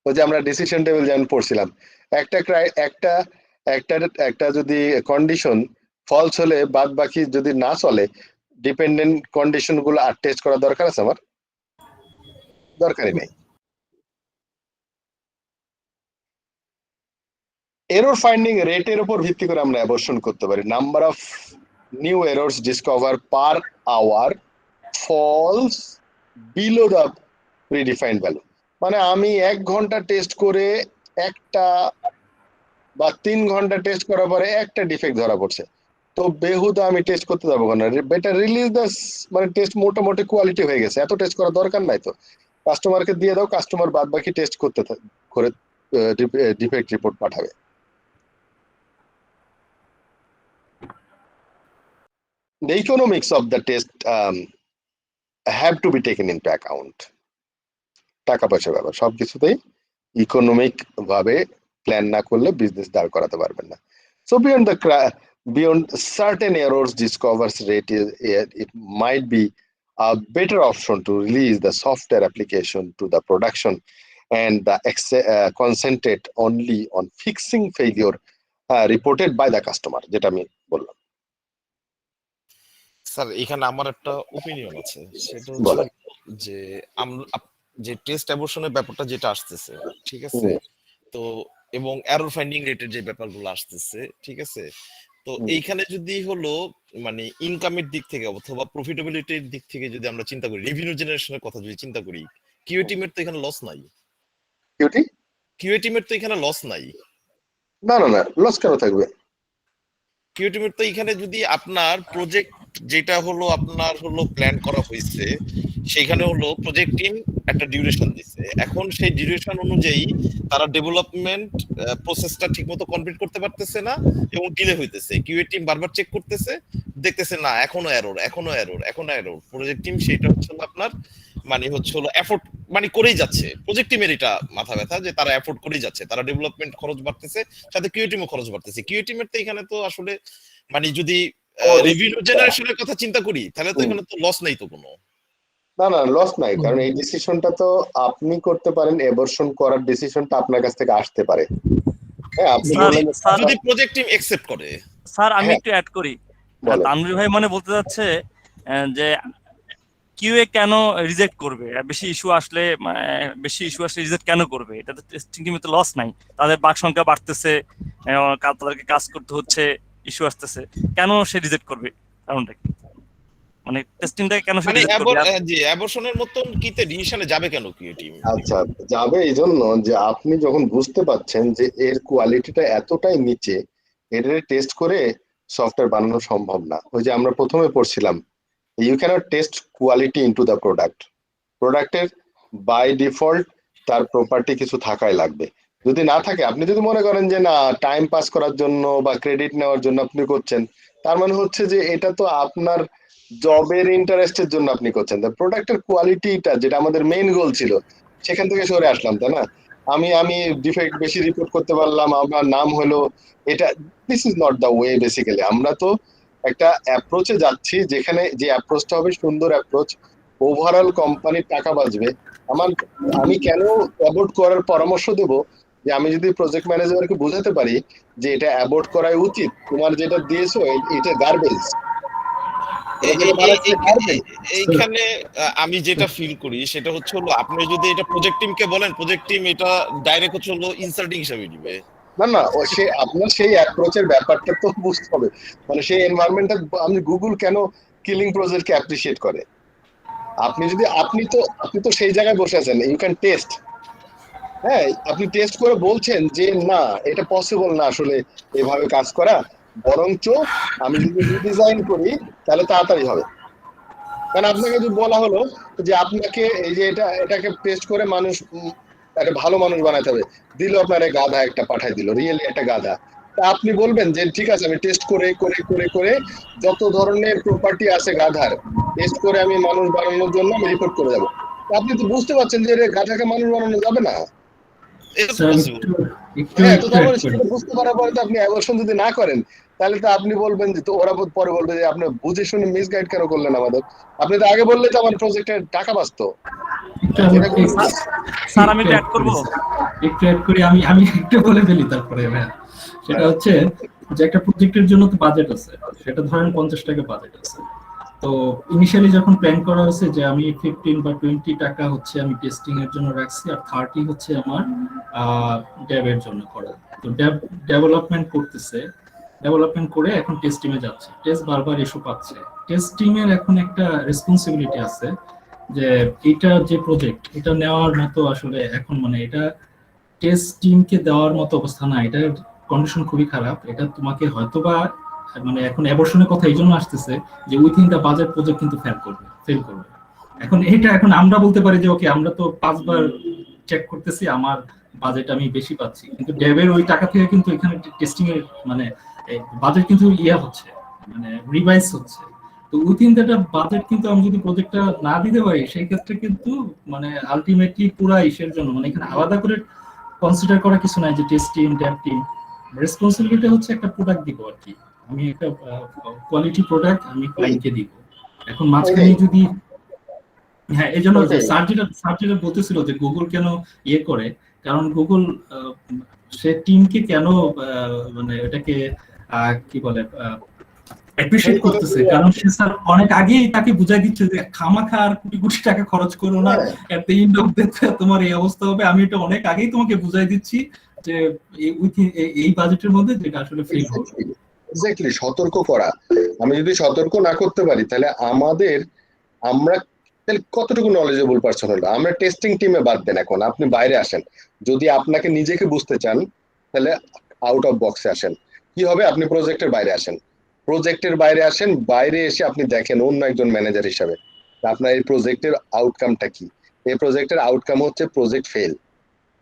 ওই যে আমরা ডিসিশন টেবিল যেমন পড়ছিলাম, একটা যদি কন্ডিশন ফলস হলে বাদ বাকি যদি না চলে, ডিপেন্ডেন্ট কন্ডিশন গুলো আর টেস্ট করার দরকার আছে? আমার দরকারই নেই। এরর ফাইন্ডিং রেটের উপর ভিত্তি করে আমরা অ্যাবর্শন করতে পারি। Number of new errors discover per hour falls below the predefined value. মানে আমি 1 ঘন্টা টেস্ট করে একটা বা 3 ঘন্টা টেস্ট করার পরে একটা ডিফেক্ট ধরা পড়ছে, তো বেহুদা আমি টেস্ট করতে যাবো কেন? বেটার রিলিজ দ্য, মানে টেস্ট মোটামুটি কোয়ালিটি হয়ে গেছে, এত টেস্ট করার দরকার নাই। তো কাস্টমারকে দিয়ে দাও, কাস্টমার বাদ বাকি টেস্ট করতে করে ডিফেক্ট রিপোর্ট পাঠাবে। The economics of the test have to be taken into account. টাকা পয়সার ব্যাপার, সবকিছুতেই ইকোনমিক ভাবে প্ল্যান না করলে বিজনেস দাঁড় করাতে পারবেন না। So beyond certain errors discovers rate, it might be a better option to release the software application to the production and concentrate only on fixing failure reported by the customer, যেটা আমি বললাম। Sir এখানে আমার একটা opinion আছে, সেটা বলেন। হচ্ছে যে যে টেস্ট অ্যাবর্শনের ব্যাপারটা যেটা আসতেছে, ঠিক আছে, তো এবং এরর ফাইন্ডিং রেটের যে ব্যাপারগুলো আসতেছে, ঠিক আছে, তো এইখানে যদি হলো মানে ইনকামের দিক থেকে অথবা প্রফিটেবিলিটির দিক থেকে যদি আমরা চিন্তা করি, রেভিনিউ জেনারেশনের কথা যদি চিন্তা করি, কিউএ টিমের তো এখানে লস নাই। কিউএ টিমের তো এখানে লস নাই। না না না, লস কেন থাকবে? কিউএ টিমের তো এখানে যদি আপনার প্রজেক্ট যেটা হলো আপনার হলো প্ল্যান করা হয়েছে, সেখানে হলো প্রজেক্ট টিম একটা ডিউরেশন দিচ্ছে, এখন সেই ডিউরেশন অনুযায়ী তারা ডেভেলপমেন্ট প্রসেসটা ঠিকমতো কমপ্লিট করতে পারতেছে না এবং ডিলে হইতেছে। কিউএ টিম বারবার চেক করতেছে, দেখতেছে না এখনো এরর। প্রজেক্ট টিম সেটা হচ্ছে আপনার মানে হচ্ছে হলো এফোর্ট মানে করেই যাচ্ছে। প্রজেক্ট টিমের এটা মাথা ব্যথা যে তারা এফোর্ট করেই যাচ্ছে, তারা ডেভেলপমেন্ট খরচ বাড়তেছে, সাথে কিউএ টিমও খরচ বাড়তেছে। কিউএ টিমের তো এখানে তো আসলে মানে যদি রেভিনিউ জেনারেশনের কথা চিন্তা করি, তাহলে তো এখানে তো লস নাই তো কোনো। না না, লস নাই, কারণ এই ডিসিশনটা তো আপনি করতে পারেন, অ্যাবর্শন করার ডিসিশনটা আপনার কাছ থেকে আসতে পারে। হ্যাঁ, আপনি বললেন যদি প্রজেক্ট টিম অ্যাকসেপ্ট করে। স্যার আমি একটু অ্যাড করি, তানভীর ভাই মানে বলতে যাচ্ছে যে কিউএ কেন রিজেক্ট করবে, বেশি ইস্যু আসলে রিজেক্ট কেন করবে? এটা তো টেস্টিং টিমে তো লস নাই, তাদের বাগ সংখ্যা বাড়তেছে, তাদেরকে কাজ করতে হচ্ছে, ইস্যু আসতেছে, কেন সে রিজেক্ট করবে? কারণটা কি? মানে টেস্টিংটাকে কেন সে রিজেক্ট করবে? জি, অ্যাবর্শনের মতন কিতে ডিসিশনে যাবে কেন কিউএ টিম? আচ্ছা, যাবে এই জন্য যে আপনি যখন বুঝতে পাচ্ছেন যে এর কোয়ালিটিটা এতটাই নিচে, এর টেস্ট করে সফটওয়্যার বানানো সম্ভব না। ওই যে আমরা প্রথমে পড়ছিলাম, you can't test quality into the প্রোডাক্টের বাই ডিফল্ট তার প্রপার্টি কিছু থাকাই লাগবে। যদি না থাকে, আপনি যদি মনে করেন যে না টাইম পাস করার জন্য বা ক্রেডিট নেওয়ার জন্য আপনি করছেন, তার মানে হচ্ছে যে এটা তো আপনার জবের ইন্টারেস্টের জন্য আপনি করছেন। প্রোডাক্টের কোয়ালিটিটা যেটা আমাদের মেইন গোল ছিল, সেখান থেকে সরে আসলাম, তাই না? আমি আমি ডিফেক্ট বেশি রিপোর্ট করতে পারলাম, আমার নাম হলো এটা। This is not the way. Basically আমরা তো একটা অ্যাপ্রোচে যাচ্ছি, যেখানে যে অ্যাপ্রোচটা হবে সুন্দর অ্যাপ্রোচ, ওভারঅল কোম্পানির টাকা বাঁচবে। আমি কেন অ্যাবোর্ট করার পরামর্শ দেব, যে আমি যদি প্রজেক্ট ম্যানেজারকে বোঝাতে পারি যে এটা অ্যাবোর্ট করাই উচিত, তোমার যেটা দিয়েছো এটা গার্বেজ, এইখানে আমি যেটা ফিল করি সেটা হচ্ছে হলো, আপনি যদি এটা প্রজেক্ট টিমকে বলেন, প্রজেক্ট টিম এটা ডাইরেক্ট হচ্ছে হলো ইনসাল্টিং হিসাবে দিবে। না না, সে আপনার সেই অ্যাপ্রোচের ব্যাপারটা তো বুঝতে হবে। মানে সেই এনভায়রনমেন্টটা, আমি গুগল কেন কিলিং প্রজেক্টকে অ্যাপ্রিশিয়েট করে? আপনি তো সেই জায়গায় বসে আছেন, ইউ ক্যান টেস্ট। হ্যাঁ, আপনি টেস্ট করে বলছেন যে না এটা পসিবল না আসলে এভাবে কাজ করা, বরঞ্চ আমি যদি রিডিজাইন করি তাহলে তাড়াতাড়ি হবে। কারণ আপনাকে যদি বলা হলো যে আপনাকে এই যে এটাকে টেস্ট করে মানুষ একটা ভালো মানুষ বানাতে হবে, দিল আপনার গাধা একটা পাঠাই দিল, রিয়েলি একটা গাধা, তা আপনি বলবেন যে ঠিক আছে আমি টেস্ট করে করে করে করে যত ধরনের প্রপার্টি আছে গাধার টেস্ট করে আমি মানুষ বানানোর জন্য আমি রিপোর্ট করে যাবো। আপনি তো বুঝতে পারছেন যে গাধাকে মানুষ বানানো যাবে না। হ্যাঁ, তো তারপরে সেটা বুঝতে পারার পরে তো আপনি অ্যাবর্শন যদি না করেন, তাহলে তো আপনি বলবেন যে, তো ওরা পরে বলবে যে আপনি বুঝে শুনে মিসগাইড কেন করলেন আমাদের, আপনি তো আগে বললে তো আমার প্রজেক্টের টাকা বাঁচতো। স্যার আমি একটু অ্যাড করবো, একটু অ্যাড করি, আমি একটু বলে ফেলি তারপরে। সেটা হচ্ছে যে একটা প্রজেক্টের জন্য তো বাজেট আছে, সেটা ধরেন 50 টাকা বাজেট আছে। তো ইনিশিয়ালি যখন প্ল্যান করা হয়েছে যে আমি 15 বা 20 টাকা হচ্ছে আমি টেস্টিং এর জন্য রাখছি, আর 30 হচ্ছে আমার ডেভ এর জন্য করা। তো ডেভ ডেভেলপমেন্ট করতেছে, ডেভেলপমেন্ট করে এখন টেস্ট টিমে যাচ্ছে, টেস্ট বারবার ইস্যু পাচ্ছে। টেস্ট টিমের এখন একটা রেসপন্সিবিলিটি আছে যে এটা যে প্রজেক্ট এটা নেওয়ার মতো আসলে এখন মানে এটা টেস্ট টিমকে দেওয়ার মতো অবস্থা না, এটার কন্ডিশন খুবই খারাপ। এটা তোমাকে হয়তোবা মানে এখন অ্যাবর্শনের কথা এই জন্য আসতেছে যে উইথিন দা বাজেট প্রজেক্ট কিন্তু ফেল করবে। এখন আমরা বলতে পারি যে ওকে আমরা তো 5 বার চেক করতেছি, আমার বাজেট আমি বেশি পাচ্ছি, কিন্তু ডেভের ওই টাকা থেকে কিন্তু এখানে টেস্টিং এর মানে বাজেট কিন্তু হচ্ছে মানে রিভাইজ হচ্ছে। তো উইথিন দ্যাট বাজেট কিন্তু আমি যদি প্রজেক্টটা না দিতে পারি, সেই ক্ষেত্রে কিন্তু মানে আলটিমেটলি পুরো ইসের জন্য মানে এখানে আলাদা করে কনসিডার করা কিছু নাই যে test team Dave team. Responsibility হচ্ছে একটা প্রোডাক্ট দিব আর কি, আমি একটা কোয়ালিটি প্রোডাক্ট আমি ক্লায়েন্টকে দিব। এখন মাঝখানে যদি হ্যাঁ, এই জন্য স্যার যেটা বলতেছিল যে গুগল কেন করে, কারণ গুগল সে টিমকে কেন মানে এটাকে কি বলে অ্যাপ্রিশিয়েট করতেছে, কারণ সে স্যার অনেক আগেই তাকে বুঝাই দিচ্ছে যে খামাখা আর কোটি কোটি টাকা খরচ করো না, at the end of the day তোমার এই অবস্থা হবে। আমি এটা অনেক আগেই তোমাকে বুঝাই দিচ্ছি যে এই বাজেটের মধ্যে যেটা আসলে ফেল হবে। এক্স্যাক্টলি, সতর্ক করা। আমি যদি সতর্ক না করতে পারি তাহলে আমরা তাহলে কতটুকু নলেজেবল পারসন হলো? আমরা টেস্টিং টিমে বাদ দেন, এখন আপনি বাইরে আসেন। যদি আপনাকে নিজেকে বুঝতে চান তাহলে আউট অফ বক্সে আসেন। কি হবে? আপনি প্রজেক্টের বাইরে আসেন, বাইরে এসে আপনি দেখেন অন্য একজন ম্যানেজার হিসাবে আপনার এই প্রজেক্টের আউটকামটা কি। এই প্রজেক্টের আউটকাম হচ্ছে প্রজেক্ট ফেল,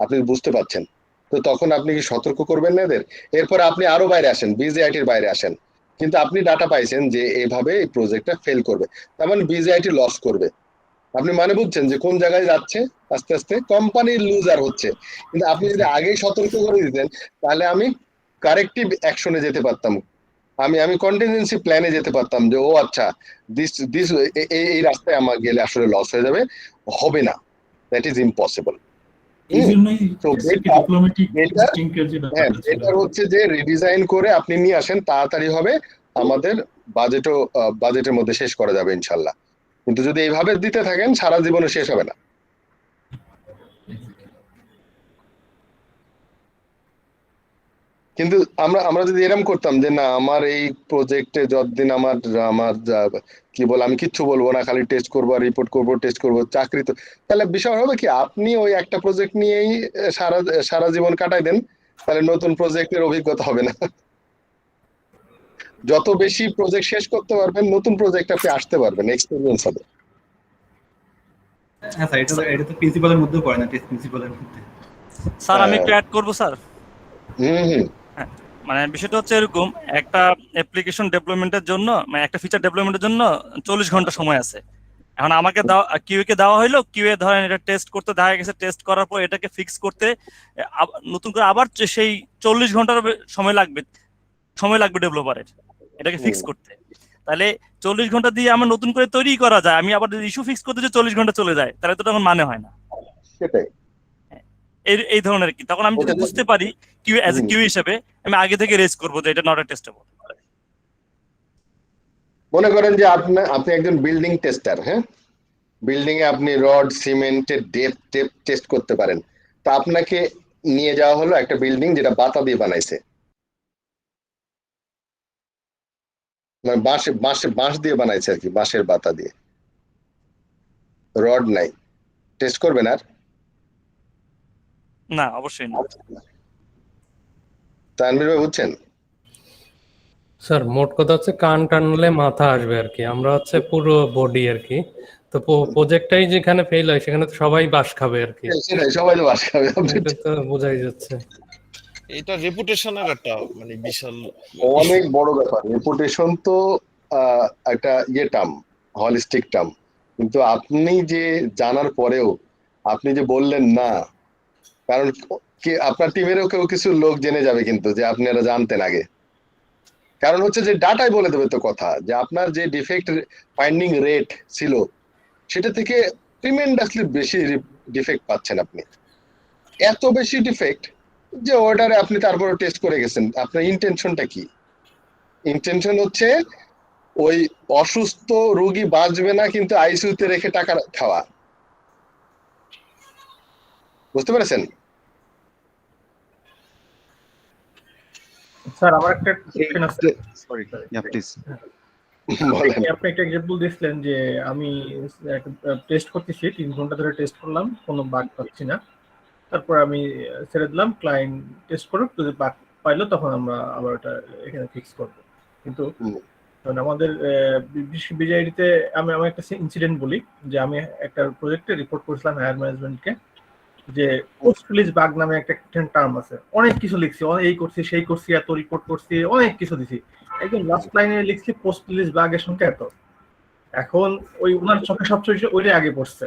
আপনি বুঝতে পারছেন। তো তখন আপনি কি সতর্ক করবেন না এদের? এরপর আপনি আরো বাইরে আসেন, বিজিআইটির বাইরে আসেন, কিন্তু আপনি ডাটা পাইছেন যে এইভাবে এই প্রজেক্টটা ফেল করবে, তার মানে বিজিআইটি লস করবে। আপনি মানে বুঝছেন যে কোন জায়গায় যাচ্ছে, আস্তে আস্তে কোম্পানি লুজার হচ্ছে। কিন্তু আপনি যদি আগেই সতর্ক করে দিতেন তাহলে আমি কারেক্টিভ অ্যাকশনে যেতে পারতাম, আমি কন্টিনজেন্সি প্ল্যানে যেতে পারতাম যে ও আচ্ছা দিস এই রাস্তায় আমার গেলে আসলে লস হয়ে যাবে, হবে না, দ্যাট ইজ ইম্পসিবল। এটা হচ্ছে যে রিডিজাইন করে আপনি নিয়ে আসেন, তাড়াতাড়ি হবে, আমাদের বাজেটের মধ্যে শেষ করা যাবে ইনশাল্লাহ। কিন্তু যদি এইভাবে দিতে থাকেন সারা জীবনে শেষ হবে না। কিন্তু আমরা যদি এরকম করতাম যে না আমার এই প্রজেক্টে যতদিন আমার কি বল, আমি কিচ্ছু বলবো না, খালি টেস্ট করবো আর রিপোর্ট করবো, টেস্ট করবো, চাকরি তো, তাহলে বিষয় হবে কি আপনি ওই একটা প্রজেক্ট নিয়েই সারা জীবন কাটাই দেন, তাহলে নতুন প্রজেক্টের অভিজ্ঞতা হবে না। যত বেশি প্রজেক্ট শেষ করতে পারবেন, নতুন প্রজেক্ট আপনি আসতে পারবেন, এক্সপেরিয়েন্স হবে। হ্যাঁ স্যার, এটা তো প্রিন্সিপালের মধ্যেও পড়ে না, টেস্ট প্রিন্সিপালের মধ্যে। স্যার আমি একটু অ্যাড করবো স্যার। হুম। হ্যাঁ, মানে বিষয়টা হচ্ছে এরকম, একটা অ্যাপ্লিকেশন ডেভেলপমেন্টের জন্য, মানে একটা ফিচার ডেভেলপমেন্টের জন্য 40 ঘন্টা সময় আছে। এখন আমাকে কিউএ কে দেওয়া হইলো, কিউএ ধরেন এটা টেস্ট করতে দেখা গেছে, টেস্ট করার পর এটাকে ফিক্স করতে নতুন করে আবার সেই 40 ঘন্টার সময় লাগবে ডেভেলপারের এটাকে ফিক্স করতে। তাহলে 40 ঘন্টা দিয়ে আমার নতুন করে তৈরি করা যায়, আমি আবার ইস্যু ফিক্স করতে যে 40 ঘন্টা চলে যায়, তাহলে তো তখন মানে হয় না। সেটাই এই ধরনের কি, তখন আমি যদি বুঝতে পারি কিউ অ্যাজ এ কিউ হিসেবে, আমি আগে থেকে রেজ করবো যে এটা নট আ টেস্টেবল। মনে করেন যে আপনি একজন বিল্ডিং টেস্টার, হ্যাঁ, বিল্ডিং এ আপনি রড সিমেন্টের ডেপথ টেস্ট করতে পারেন। তা আপনাকে নিয়ে যাওয়া হলো একটা বিল্ডিং যেটা বাতা দিয়ে বানাইছে, মানে বাঁশ দিয়ে বানাইছে আর কি, বাঁশের বাতা দিয়ে, রড নাই, টেস্ট করবেন আর? না, অবশ্যই না। তানভীর ভাই বুঝছেন? স্যার মোট কথা হচ্ছে কান টানলে মাথা আসবে আর কি, আমরা হচ্ছে পুরো বডি আর কি। তো প্রজেক্টটাই যেখানে ফেল হয় সেখানে তো সবাই বাস খাবে আর কি, সেটাই, সবাই তো বাস খাবে। এটা তো বোঝাই যাচ্ছে। এটা রেপুটেশনের একটা মানে বিশাল অনেক বড় ব্যাপার। রেপুটেশন তো একটা টার্ম, হলিস্টিক টার্ম, কিন্তু আপনি যে জানার পরেও আপনি যে বললেন না, কারণ কি আপনার টিমেরও কেউ কিছু লোক জেনে যাবে কিন্তু যে আপনারা জানতেন আগে। কারণ হচ্ছে যে ডাটাই বলে দেবে তো কথা, যে আপনার যে ডিফেক্ট ফাইন্ডিং রেট ছিল সেটা থেকে ট্রিমেন্ডাসলি বেশি ডিফেক্ট পাচ্ছেন আপনি, এত বেশি ডিফেক্ট যে অর্ডারে আপনি তারপরে টেস্ট করে গেছেন। আপনার ইন্টেনশনটা কি? ইন্টেনশন হচ্ছে ওই অসুস্থ রোগী বাঁচবে না কিন্তু আইসিইউতে রেখে টাকা খাওয়া। বুঝতে পেরেছেন? স্যার আমার একটা কোশ্চেন আছে। Sorry, yeah please. আপনি একটা এক্সাম্পল দিয়েছিলেন যে আমি টেস্ট করতেছি, 3 ঘন্টা ধরে টেস্ট করলাম, কোনো বাগ পাচ্ছি না, তারপর আমি ছেড়ে দিলাম, ক্লায়েন্ট টেস্ট করুক, যদি বাগ পাইলো তখন আমরা আবার ওটা এখানে ফিক্স করব। কিন্তু আমাদের বিজেআইডিতে আমি একটা ইনসিডেন্ট বলি, যে আমি একটা প্রজেক্টে রিপোর্ট করেছিলাম হায়ার ম্যানেজমেন্টকে, যে পোস্ট রিলিজ বাগ নামে একটা টার্ম আছে, অনেক কিছু লিখছি, এই করছি সেই করছি, এত রিপোর্ট করছি, অনেক কিছু দিছি, একদম লাস্ট লাইনে লিখছি পোস্ট রিলিজ বাগের সংখ্যা এত। এখন ওই ওনার চোখে সবচেয়ে ওইটাই আগে পড়ছে,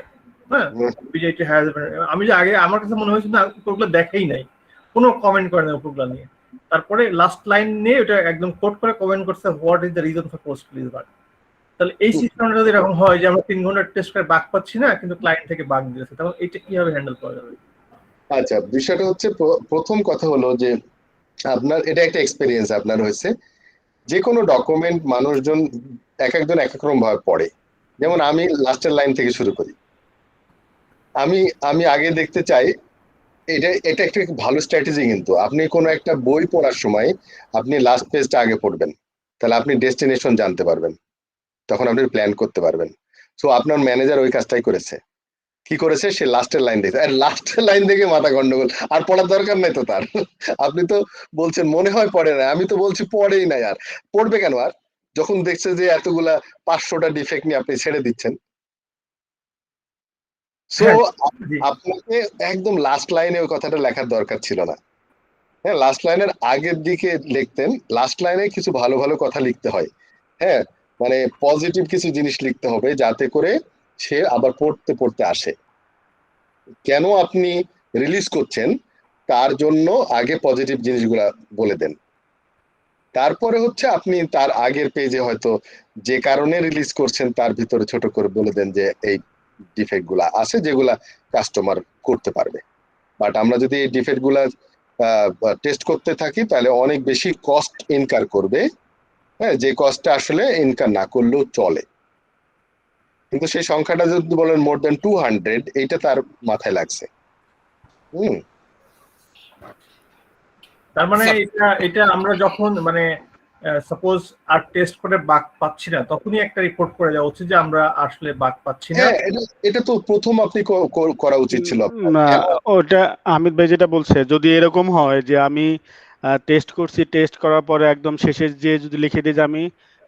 হ্যাঁ, বিজেপি হ্যাজ। আমি যে আগে আমার কাছে মনে হয়েছে না, উপরগুলো দেখেই নাই, কোনো কমেন্ট করে না উপরগুলো নিয়ে। তারপরে লাস্ট লাইন নিয়ে ওটা একদম কোট করে কমেন্ট করছে, what is the reason for post release bug. তাহলে এই সিস্টেমটা যদি এরকম হয় যে আমরা 3 ঘন্টা টেস্ট করে বাগ পাচ্ছি না কিন্তু ক্লায়েন্ট থেকে বাগ দিয়েছে, তাহলে এটা কিভাবে হ্যান্ডেল করা যাবে? আচ্ছা, বিষয়টা হচ্ছে প্রথম কথা হলো যে আপনার এটা একটা এক্সপেরিয়েন্স আপনার হয়েছে। যে কোনো ডকুমেন্ট মানুষজন একজন এক এক রকম ভাবে পড়ে। যেমন আমি লাস্টের লাইন থেকে শুরু করি, আমি আগে দেখতে চাই, এটা একটা ভালো স্ট্র্যাটেজি। কিন্তু আপনি কোনো একটা বই পড়ার সময় আপনি লাস্ট পেজটা আগে পড়বেন, তাহলে আপনি ডেস্টিনেশন জানতে পারবেন, তখন আপনি প্ল্যান করতে পারবেন। সো আপনার ম্যানেজার ওই কাজটাই করেছে। কি করেছে? সে লাস্টের লাইন দেখে, আর লাস্টের লাইন দেখে মাথা গন্ডগোল, আর পড়ার দরকার নাই তো তার। আপনি তো বলছেন মনে হয় পড়ে না, আমি তো বলছি পড়েই নাই, আর পড়বে কেন? আর যখন দেখছে যে এতগুলা 500টা ডিফেক্ট নিয়ে আপনি ছেড়ে দিচ্ছেন। সো আপনাকে একদম লাস্ট লাইনে ওই কথাটা লেখার দরকার ছিল না। হ্যাঁ, লাস্ট লাইনের আগের দিকে লিখতেন। লাস্ট লাইনে কিছু ভালো ভালো কথা লিখতে হয়, হ্যাঁ, মানে পজিটিভ কিছু জিনিস লিখতে হবে যাতে করে সে আবার পড়তে পড়তে আসে। কেন আপনি রিলিজ করছেন তার জন্য আগে পজিটিভ জিনিসগুলা বলে দেন। তারপরে হচ্ছে আপনি তার আগের পেজে হয়তো যে কারণে রিলিজ করছেন তার ভিতরে ছোট করে বলে দেন যে এই ডিফেক্ট গুলা আছে যেগুলা কাস্টমার করতে পারবে। বাট আমরা যদি এই ডিফেক্ট গুলা টেস্ট করতে থাকি তাহলে অনেক বেশি কস্ট ইনকার করবে, হ্যাঁ, যে কস্টটা আসলে ইনকার না করলেও চলে। কিন্তু সেই সংখ্যাটা যদি বলেন মোর দেন 200, এইটা তার মাথায় লাগছে। তার মানে এটা আমরা যখন মানে সাপোজ আর টেস্ট করে বাগ পাচ্ছি না, তখনই একটা রিপোর্ট করে দেওয়া উচিত যে আমরা আসলে বাগ পাচ্ছি না। এটা তো প্রথম আপনি করা উচিত ছিল। না, ওটা আমির ভাই যেটা বলছে, যদি এরকম হয় যে আমি টেস্ট করছি, টেস্ট করার পরে একদম শেষে যে যদি লিখে দিই যে আমি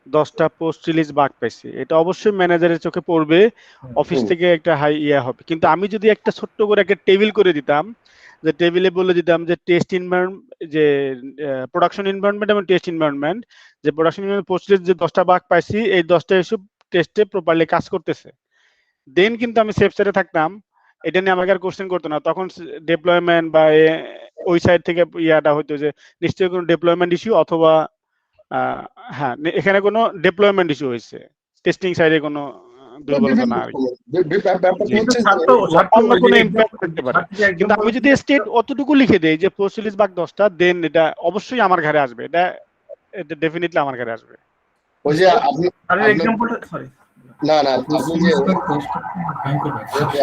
10টা পোস্ট রিলিজ বাগ পাইছি, এটা অবশ্যই ম্যানেজারের চোখে পড়বে, অফিস থেকে একটা হাই হবে। কিন্তু আমি যদি একটা ছোট্ট করে একটা টেবিল করে দিতাম, যে টেবিলে বলে দিতাম যে টেস্ট এনভায়রনমেন্ট, যে প্রোডাকশন এনভায়রনমেন্ট এবং টেস্ট এনভায়রনমেন্ট, যে প্রোডাকশন এনভায়রনমেন্ট পোস্ট রিলিজ যে 10টা বাগ পাইছি, এই 10টা ইস্যু টেস্টে প্রপারলি কাজ করতেছে, দেন কিন্তু আমি সেফ সাইডে থাকতাম, এটা নিয়ে আমাকে আর কোশ্চেন করতো না। তখন ডেপ্লয়মেন্ট বা ওই সাইড থেকে ইয়াটা হইতো যে নিশ্চয়ই কোনো ডেপ্লয়মেন্ট ইস্যু অথবা হ্যাঁ এখানে কোনো ডেপ্লয়মেন্ট ইস্যু হয়েছে, টেস্টিং সাইডে কোনো দুর্বলতা না আর কি। অন্য কোনো ইম্প্যাক্ট করতে পারে। কিন্তু আমি যদি স্টেট অতটুকু লিখে দেই যে পোস্ট রিলিজ বাগ 10টা, দেন এটা অবশ্যই আমার ঘরে আসবে, এটা ডেফিনেটলি আমার ঘরে আসবে। ওই যে আপনি না না আপনি যে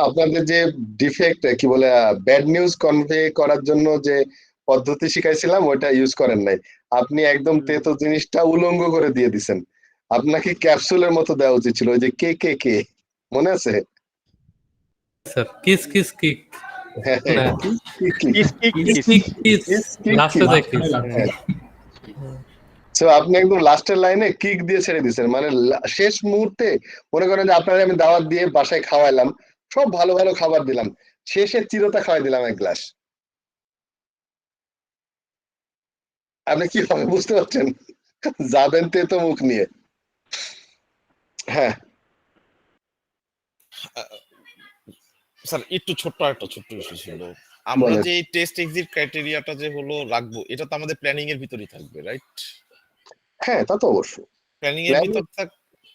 আপনাদের যে ডিফেক্ট কি বলে ব্যাড নিউজ কনভে করার জন্য যে পদ্ধতি শিখাইছিলাম ওইটা ইউজ করেন নাই, আপনি একদম তেতো জিনিসটা উলঙ্গ করে দিয়ে দিছেন। আপনাকে ক্যাপসুলের মতো দেওয়া উচিত ছিল, ওই যে কে কে কে মনে আছে স্যার? কিস কিস কিক না kiss kick kiss kick kiss লাস্টে যায় কিস। সো আপনি একদম লাস্টের লাইনে কিক দিয়ে ছেড়ে দিয়েছেন, মানে শেষ মুহূর্তে মনে করেন যে আপনারা আমি দাওয়াত দিয়ে বাসায় খাওয়াইলাম, সব ভালো ভালো খাবার দিলাম, শেষে চিরতা খাওয়াই দিলাম এক গ্লাস, আপনি কি হবে বুঝতে পারছেন? যাবেন তেতো মুখ নিয়ে। হ্যাঁ স্যার একটু একটা ছোট্ট ইস্যু ছিল, আমরা যে টেস্ট এক্সিট ক্রাইটেরিয়াটা যে হলো রাখবো, এটা তো আমাদের প্ল্যানিং এর ভিতরেই থাকবে, রাইট? হ্যাঁ তা তো অবশ্যই প্ল্যানিং এর ভিতর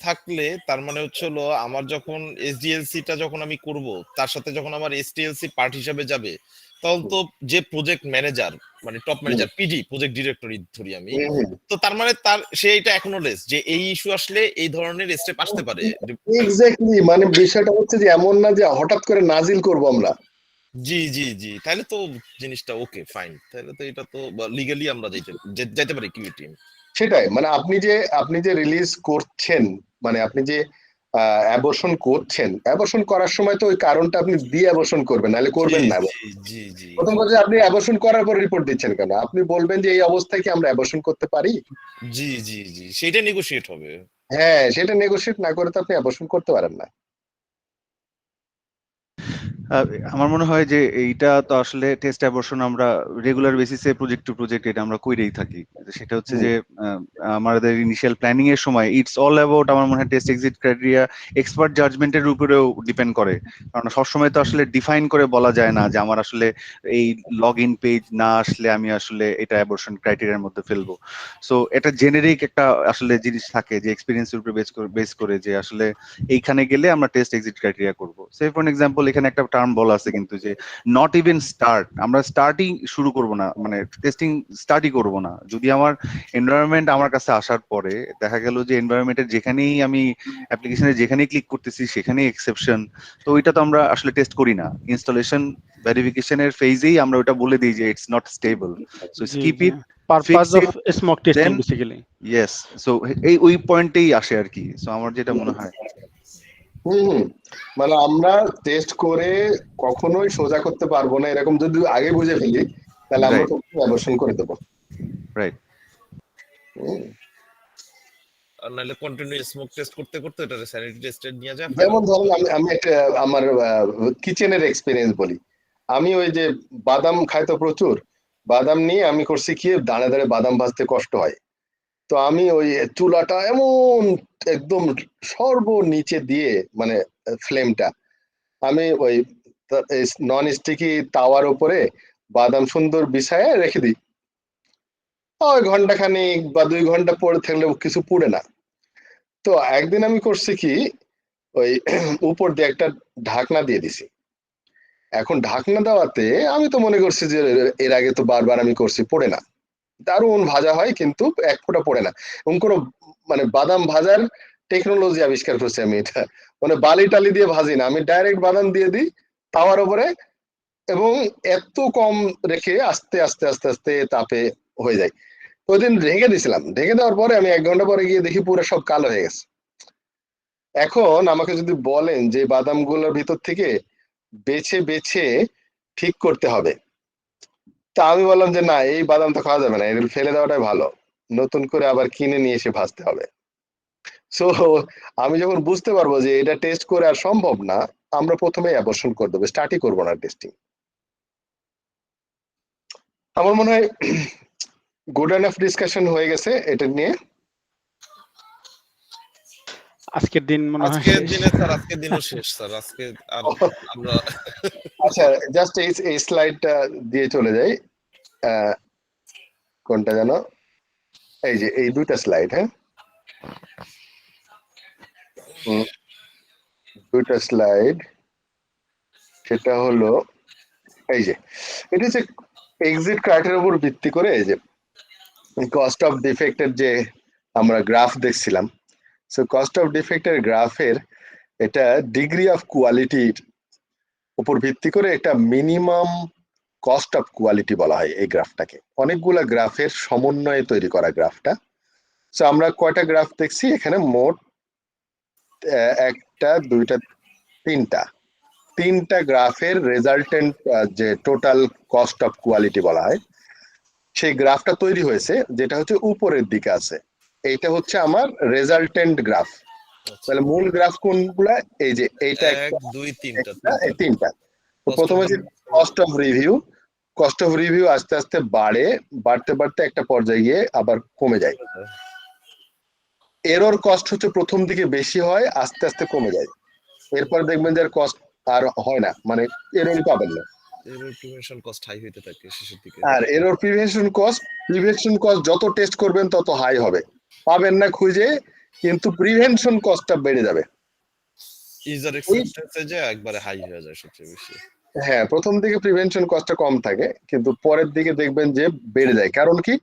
থাকলে তার মানে হচ্ছে হলো আমার যখন এসডিএলসি টা যখন আমি করব, তার সাথে যখন আমার এসটিএলসি পার্ট হিসাবে যাবে, তখন তো যে প্রজেক্ট ম্যানেজার মানে top manager PD project directory ধরি আমি, তো তার মানে তার সে এটা অ্যাকনোলেজ যে এই ইস্যু আসলে এই ধরনের স্টেপ আসতে পারে। এক্স্যাক্টলি, মানে বিষয়টা হচ্ছে যে এমন না যে হঠাৎ করে নাজিল করব আমরা। জি জি জি, তাহলে তো জিনিসটা ওকে ফাইন, তাহলে তো এটা তো লিগ্যালি আমরা যাইতে পারি কিউ টিম। সেটাই, মানে আপনি যে রিলিজ করছেন, মানে আপনি যে অ্যাবর্শন করছেন, অ্যাবর্শন করার সময় তো ওই কারণটা আপনি দিয়ে অ্যাবর্শন করবেন, নাহলে করবেন না। জি জি, প্রথম কথা আপনি অ্যাবর্শন করার পর রিপোর্ট দিচ্ছেন কেন? আপনি বলবেন যে এই অবস্থায় কি আমরা অ্যাবর্শন করতে পারি। জি জি জি, সেটা নেগোশিয়েট হবে। হ্যাঁ, সেটা নেগোশিয়েট না করে তো আপনি অ্যাবর্শন করতে পারেন না। আমার মনে হয় যে এইটা তো আসলে টেস্ট অ্যাবর্শন আমরা রেগুলার বেসিসে প্রজেক্ট টু প্রজেক্ট এটা আমরা কইরেই থাকি। সেটা হচ্ছে যে আমাদের ইনিশিয়াল প্ল্যানিং এর সময় ইটস অল অ্যাবাউট, আমার মনে হয় টেস্ট এক্সিট ক্রাইটেরিয়া এক্সপার্ট জাজমেন্টের উপরেও ডিপেন্ড করে, কারণ সবসময় তো আসলে ডিফাইন করে বলা যায় না যে আমার আসলে এই লগ ইন পেজ না আসলে আমি আসলে এটা অ্যাবর্শন ক্রাইটেরিয়ার মধ্যে ফেলবো। সো এটা জেনেরিক একটা আসলে জিনিস থাকে যে এক্সপিরিয়েন্সের উপরে বেস করে যে আসলে এইখানে গেলে আমরা টেস্ট এক্সিট ক্রাইটেরিয়া করব। সে ফর এক্সাম্পল এখানে একটা টার্ম বলা আছে কিন্তু যে নট ইভেন স্টার্ট, আমরা স্টার্টিং শুরু করব না, মানে টেস্টিং স্টার্টই করব না যদি আমার এনভায়রনমেন্ট আমার কাছে আসার পরে দেখা গেল যে এনভায়রনমেন্টের যেখানেই আমি অ্যাপ্লিকেশনে যেখানেই ক্লিক করতেছি সেখানেই এক্সেপশন, তো ওইটা তো আমরা আসলে টেস্ট করি না। ইনস্টলেশন ভেরিফিকেশনের ফেজেই আমরা ওটা বলে দিই যে it's not stable, so skip it, purpose of smoke testing basically. Yes, so এই ওই পয়েন্টেই আসে আর কি। সো আমার যেটা মনে হয় মানে আমরা টেস্ট করে কখনোই সোজা করতে পারবো না, এরকম যদি আগে বুঝে ফেলি তাহলে আমরা অ্যাবর্শন করে দেবো। রাইট, আর নাহলে কন্টিনিউ স্মোক টেস্ট করতে করতে এটা স্যানিটি টেস্টে নিয়ে যায়। যেমন ধরুন আমি একটা আমার কিচেনের এক্সপেরিয়েন্স বলি। আমি ওই যে বাদাম খাই তো প্রচুর, বাদাম নিয়ে আমি করছি কি দাঁড়ে দাঁড়ে বাদাম ভাজতে কষ্ট হয়, তো আমি ওই চুলাটা এমন একদম সর্বনিচে দিয়ে মানে ফ্লেমটা আমি ওই নন স্টিকি তাওয়ার উপরে বাদাম সুন্দর বিছায় রেখে দিই, ওই ঘন্টাখানিক বা 2 ঘন্টা পরে থাকলে কিছু পুড়ে না। তো একদিন আমি করছি কি ওই উপর দিয়ে একটা ঢাকনা দিয়ে দিছি। এখন ঢাকনা দেওয়াতে আমি তো মনে করছি যে এর আগে তো বারবার আমি করছি, পড়ে না, দারুণ ভাজা হয় কিন্তু এক ফোঁটা পড়ে না। এবং কোনো মানে বাদাম ভাজার টেকনোলজি আবিষ্কার করছি আমি, এটা মানে বালি টালি দিয়ে ভাজি না, আমি ডাইরেক্ট বাদাম দিয়ে দিই তাওয়ার উপরে এবং এত কম রেখে আস্তে আস্তে আস্তে আস্তে তাপে হয়ে যায়। ওই দিন ঢেকে দিয়েছিলাম, ঢেকে দেওয়ার পরে আমি 1 ঘন্টা পরে গিয়ে দেখি পুরো সব কালো হয়ে গেছে। এখন আমাকে যদি বলেন যে বাদামগুলোর ভিতর থেকে বেছে বেছে ঠিক করতে হবে, তা আমি বললাম যে না, এই বাদাম তো খাওয়া যাবে না, এগুলো ফেলে দেওয়াটাই ভালো, নতুন করে আবার কিনে নিয়ে এসে ভাজতে হবে। সো আমি যখন বুঝতে পারবো যে এটা টেস্ট করে আর সম্ভব না, আমরা প্রথমে অ্যাবর্শন করে দেবো, স্টার্টই করবো না টেস্টিং। আমার মনে হয় গুড এনাফ ডিসকাশন হয়ে গেছে এটা নিয়ে। আজকের দিন মনে হয় আজকের দিনে স্যার, আজকের দিনও শেষ স্যার, আজকে আর আমরা আচ্ছা, জাস্ট এই স্লাইডটা দিয়ে চলে যাই। কোনটা যেন, এই যে এই দুইটা স্লাইড, হ্যাঁ দুইটা স্লাইড, সেটা হলো এই যে এটা হচ্ছে এক্সিট ক্রাইটেরিয়ার উপর ভিত্তি করে এই যে কস্ট অফ ডিফেক্টের যে আমরা গ্রাফ দেখছিলাম। সো কস্ট অফ ডিফেক্টের গ্রাফের এটা ডিগ্রি অফ কোয়ালিটির উপর ভিত্তি করে একটা মিনিমাম কস্ট অফ কোয়ালিটি বলা হয় এই গ্রাফটাকে। অনেকগুলা গ্রাফের সমন্বয়ে তৈরি করা গ্রাফটা। সো আমরা কয়টা গ্রাফ দেখছি এখানে? মোট একটা, দুইটা, তিনটা গ্রাফের রেজাল্টেন্ট যে টোটাল কস্ট অফ কোয়ালিটি বলা হয়, সেই গ্রাফটা তৈরি হয়েছে, যেটা হচ্ছে উপরের দিকে আছে। এইটা হচ্ছে আমার রেজাল্টেন্ট গ্রাফ। তাহলে মূল গ্রাফ কোনগুলা? এই যে এইটা, 1 2 3টা, তিনটা। প্রথমে যে cost of review, cost of review আস্তে আস্তে বাড়তে বাড়তে একটা পর্যায়ে গিয়ে আবার কমে যায়। এরর কস্ট হচ্ছে প্রথম দিকে বেশি হয়, আস্তে আস্তে কমে যায়। এরপর দেখবেন যে কস্ট আর হয় না, মানে এররই পাবেন না। এরর প্রিভেনশন কস্ট হাই হইতে থাকে শেষের দিকে। আর এরর প্রিভেনশন কস্ট যত টেস্ট করবেন তত হাই হবে, পাবেন না খুঁজে, কিন্তু প্রিভেনশন কস্টটা বেড়ে যাবে। ইউজার এক্সপেক্টেন্সে যে একবারে হাই হয়ে যায় সবচেয়ে বেশি। হ্যাঁ, প্রথম দিকে প্রিভেনশন কস্টটা কম থাকে, কিন্তু পরের দিকে দেখবেন যে বেড়ে যায়। কারণ কি,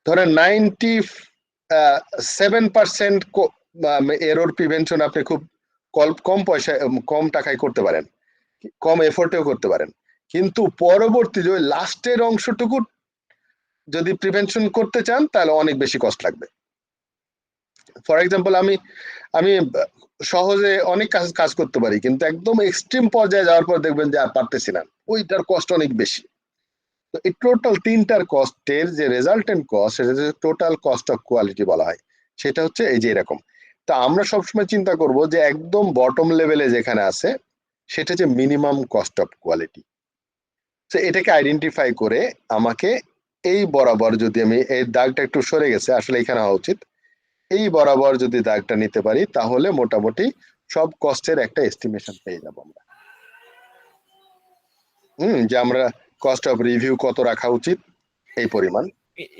ধরেন 97% এরর প্রিভেনশন আপনি খুব কম পয়সায়, কম টাকায় করতে পারেন, কম এফোর্টেও করতে পারেন, কিন্তু পরবর্তী যে লাস্টের অংশটুকু যদি প্রিভেনশন করতে চান তাহলে অনেক বেশি কষ্ট লাগবে। ফর এক্সাম্পল, আমি সহজে অনেক কাজ করতে পারি, কিন্তু একদম এক্সট্রিম পর্যায়ে যাওয়ার পর দেখবেন যে আর পারতেছি না, ওইটার কষ্ট অনেক বেশি। তো এই টোটাল তিনটার কস্টের যে রেজাল্টেন্ট কস্ট, সেটা টোটাল কস্ট অফ কোয়ালিটি বলা হয়। সেটা হচ্ছে এই যে এরকম। তা আমরা সবসময় চিন্তা করব যে একদম বটম লেভেলে যেখানে আছে সেটা হচ্ছে মিনিমাম কস্ট অফ কোয়ালিটি। তো এটাকে আইডেন্টিফাই করে আমাকে এই বরাবর, যদি আমি এই দাগটা একটু সরে গেছে, আসলে এখানে হওয়া উচিত, এই বরাবর যদি দাগটা নিতে পারি তাহলে মোটামুটি সব কস্টের একটা এস্টিমেশন পেয়ে যাব আমরা। যে আমরা কস্ট অফ রিভিউ কত রাখা উচিত, এই পরিমাণ।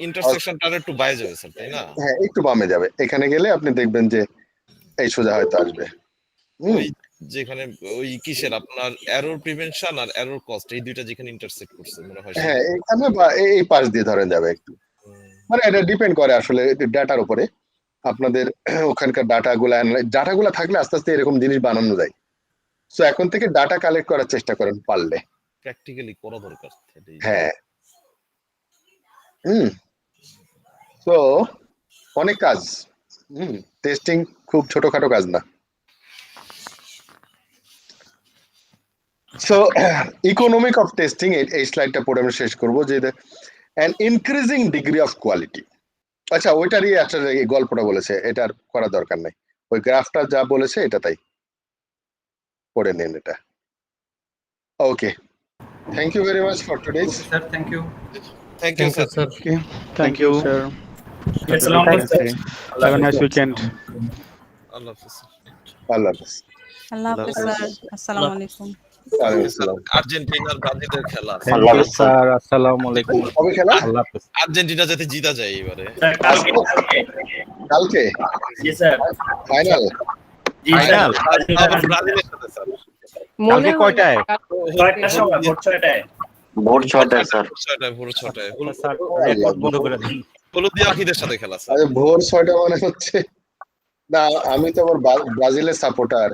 ইন্টারসেকশনটা একটু বাইরে যাবে স্যার, তাই না? হ্যাঁ, একটু বামে যাবে। এখানে গেলে আপনি দেখবেন যে এই সোজা হয়তো আসবে। ওই যেখানে ওই কিসের আপনার এরর প্রিভেনশন আর এরর কস্ট, এই দুইটা যেখানে ইন্টারসেক্ট করছে মনে হয়। হ্যাঁ, এখানে বা এই পাশ দিয়ে ধরেন যাবে একটু, মানে এটা ডিপেন্ড করে আসলে ডাটার উপরে। আপনাদের ওখানকার ডাটাগুলা থাকলে আস্তে আস্তে এরকম জিনিস বানানো যায়। সো এখন থেকে ডাটা কালেক্ট করার চেষ্টা করেন পারলে, প্র্যাকটিক্যালি করা দরকার। হ্যাঁ। তো অনেক কাজ, টেস্টিং খুব ছোটখাটো কাজ না। সো ইকোনমিক অফ টেস্টিং, এই স্লাইডটা পড়ে আমরা শেষ করবো, যে an increasing degree of quality। আচ্ছা, ওইটারই একটা গল্পটা বলেছে, এটার করা দরকার নাই, ওই গ্রাফটা যা বলেছে এটা তাই পড়ে নিন এটা। Okay, thank you very much for today. Sir, thank you. Thank you sir. Thank you sir. Have a nice weekend. আল্লাহ হাফেজ। আল্লাহ হাফেজ। আল্লাহ হাফেজ স্যার, আসসালামু আলাইকুম। আর্জেন্টিনার ব্রাজিলের খেলা। থ্যাংক ইউ স্যার, আসসালামু আলাইকুম। কবে খেলা? আল্লাহ হাফেজ। আর্জেন্টিনা যাতে জিতা যায় এবারে। কালকে? জি স্যার। ফাইনাল? ফাইনাল ব্রাজিলের সাথে স্যার। কালকে কয়টায়? ভোর 6টায় স্যার। ভোর 6টায়। স্যার রেকর্ড বন্ধ করে দিন। হলুদিয়া আখিদের সাথে খেলা স্যার। ভোর 6টা মানে হচ্ছে না, আমি তো আবার ব্রাজিলের সাপোর্টার।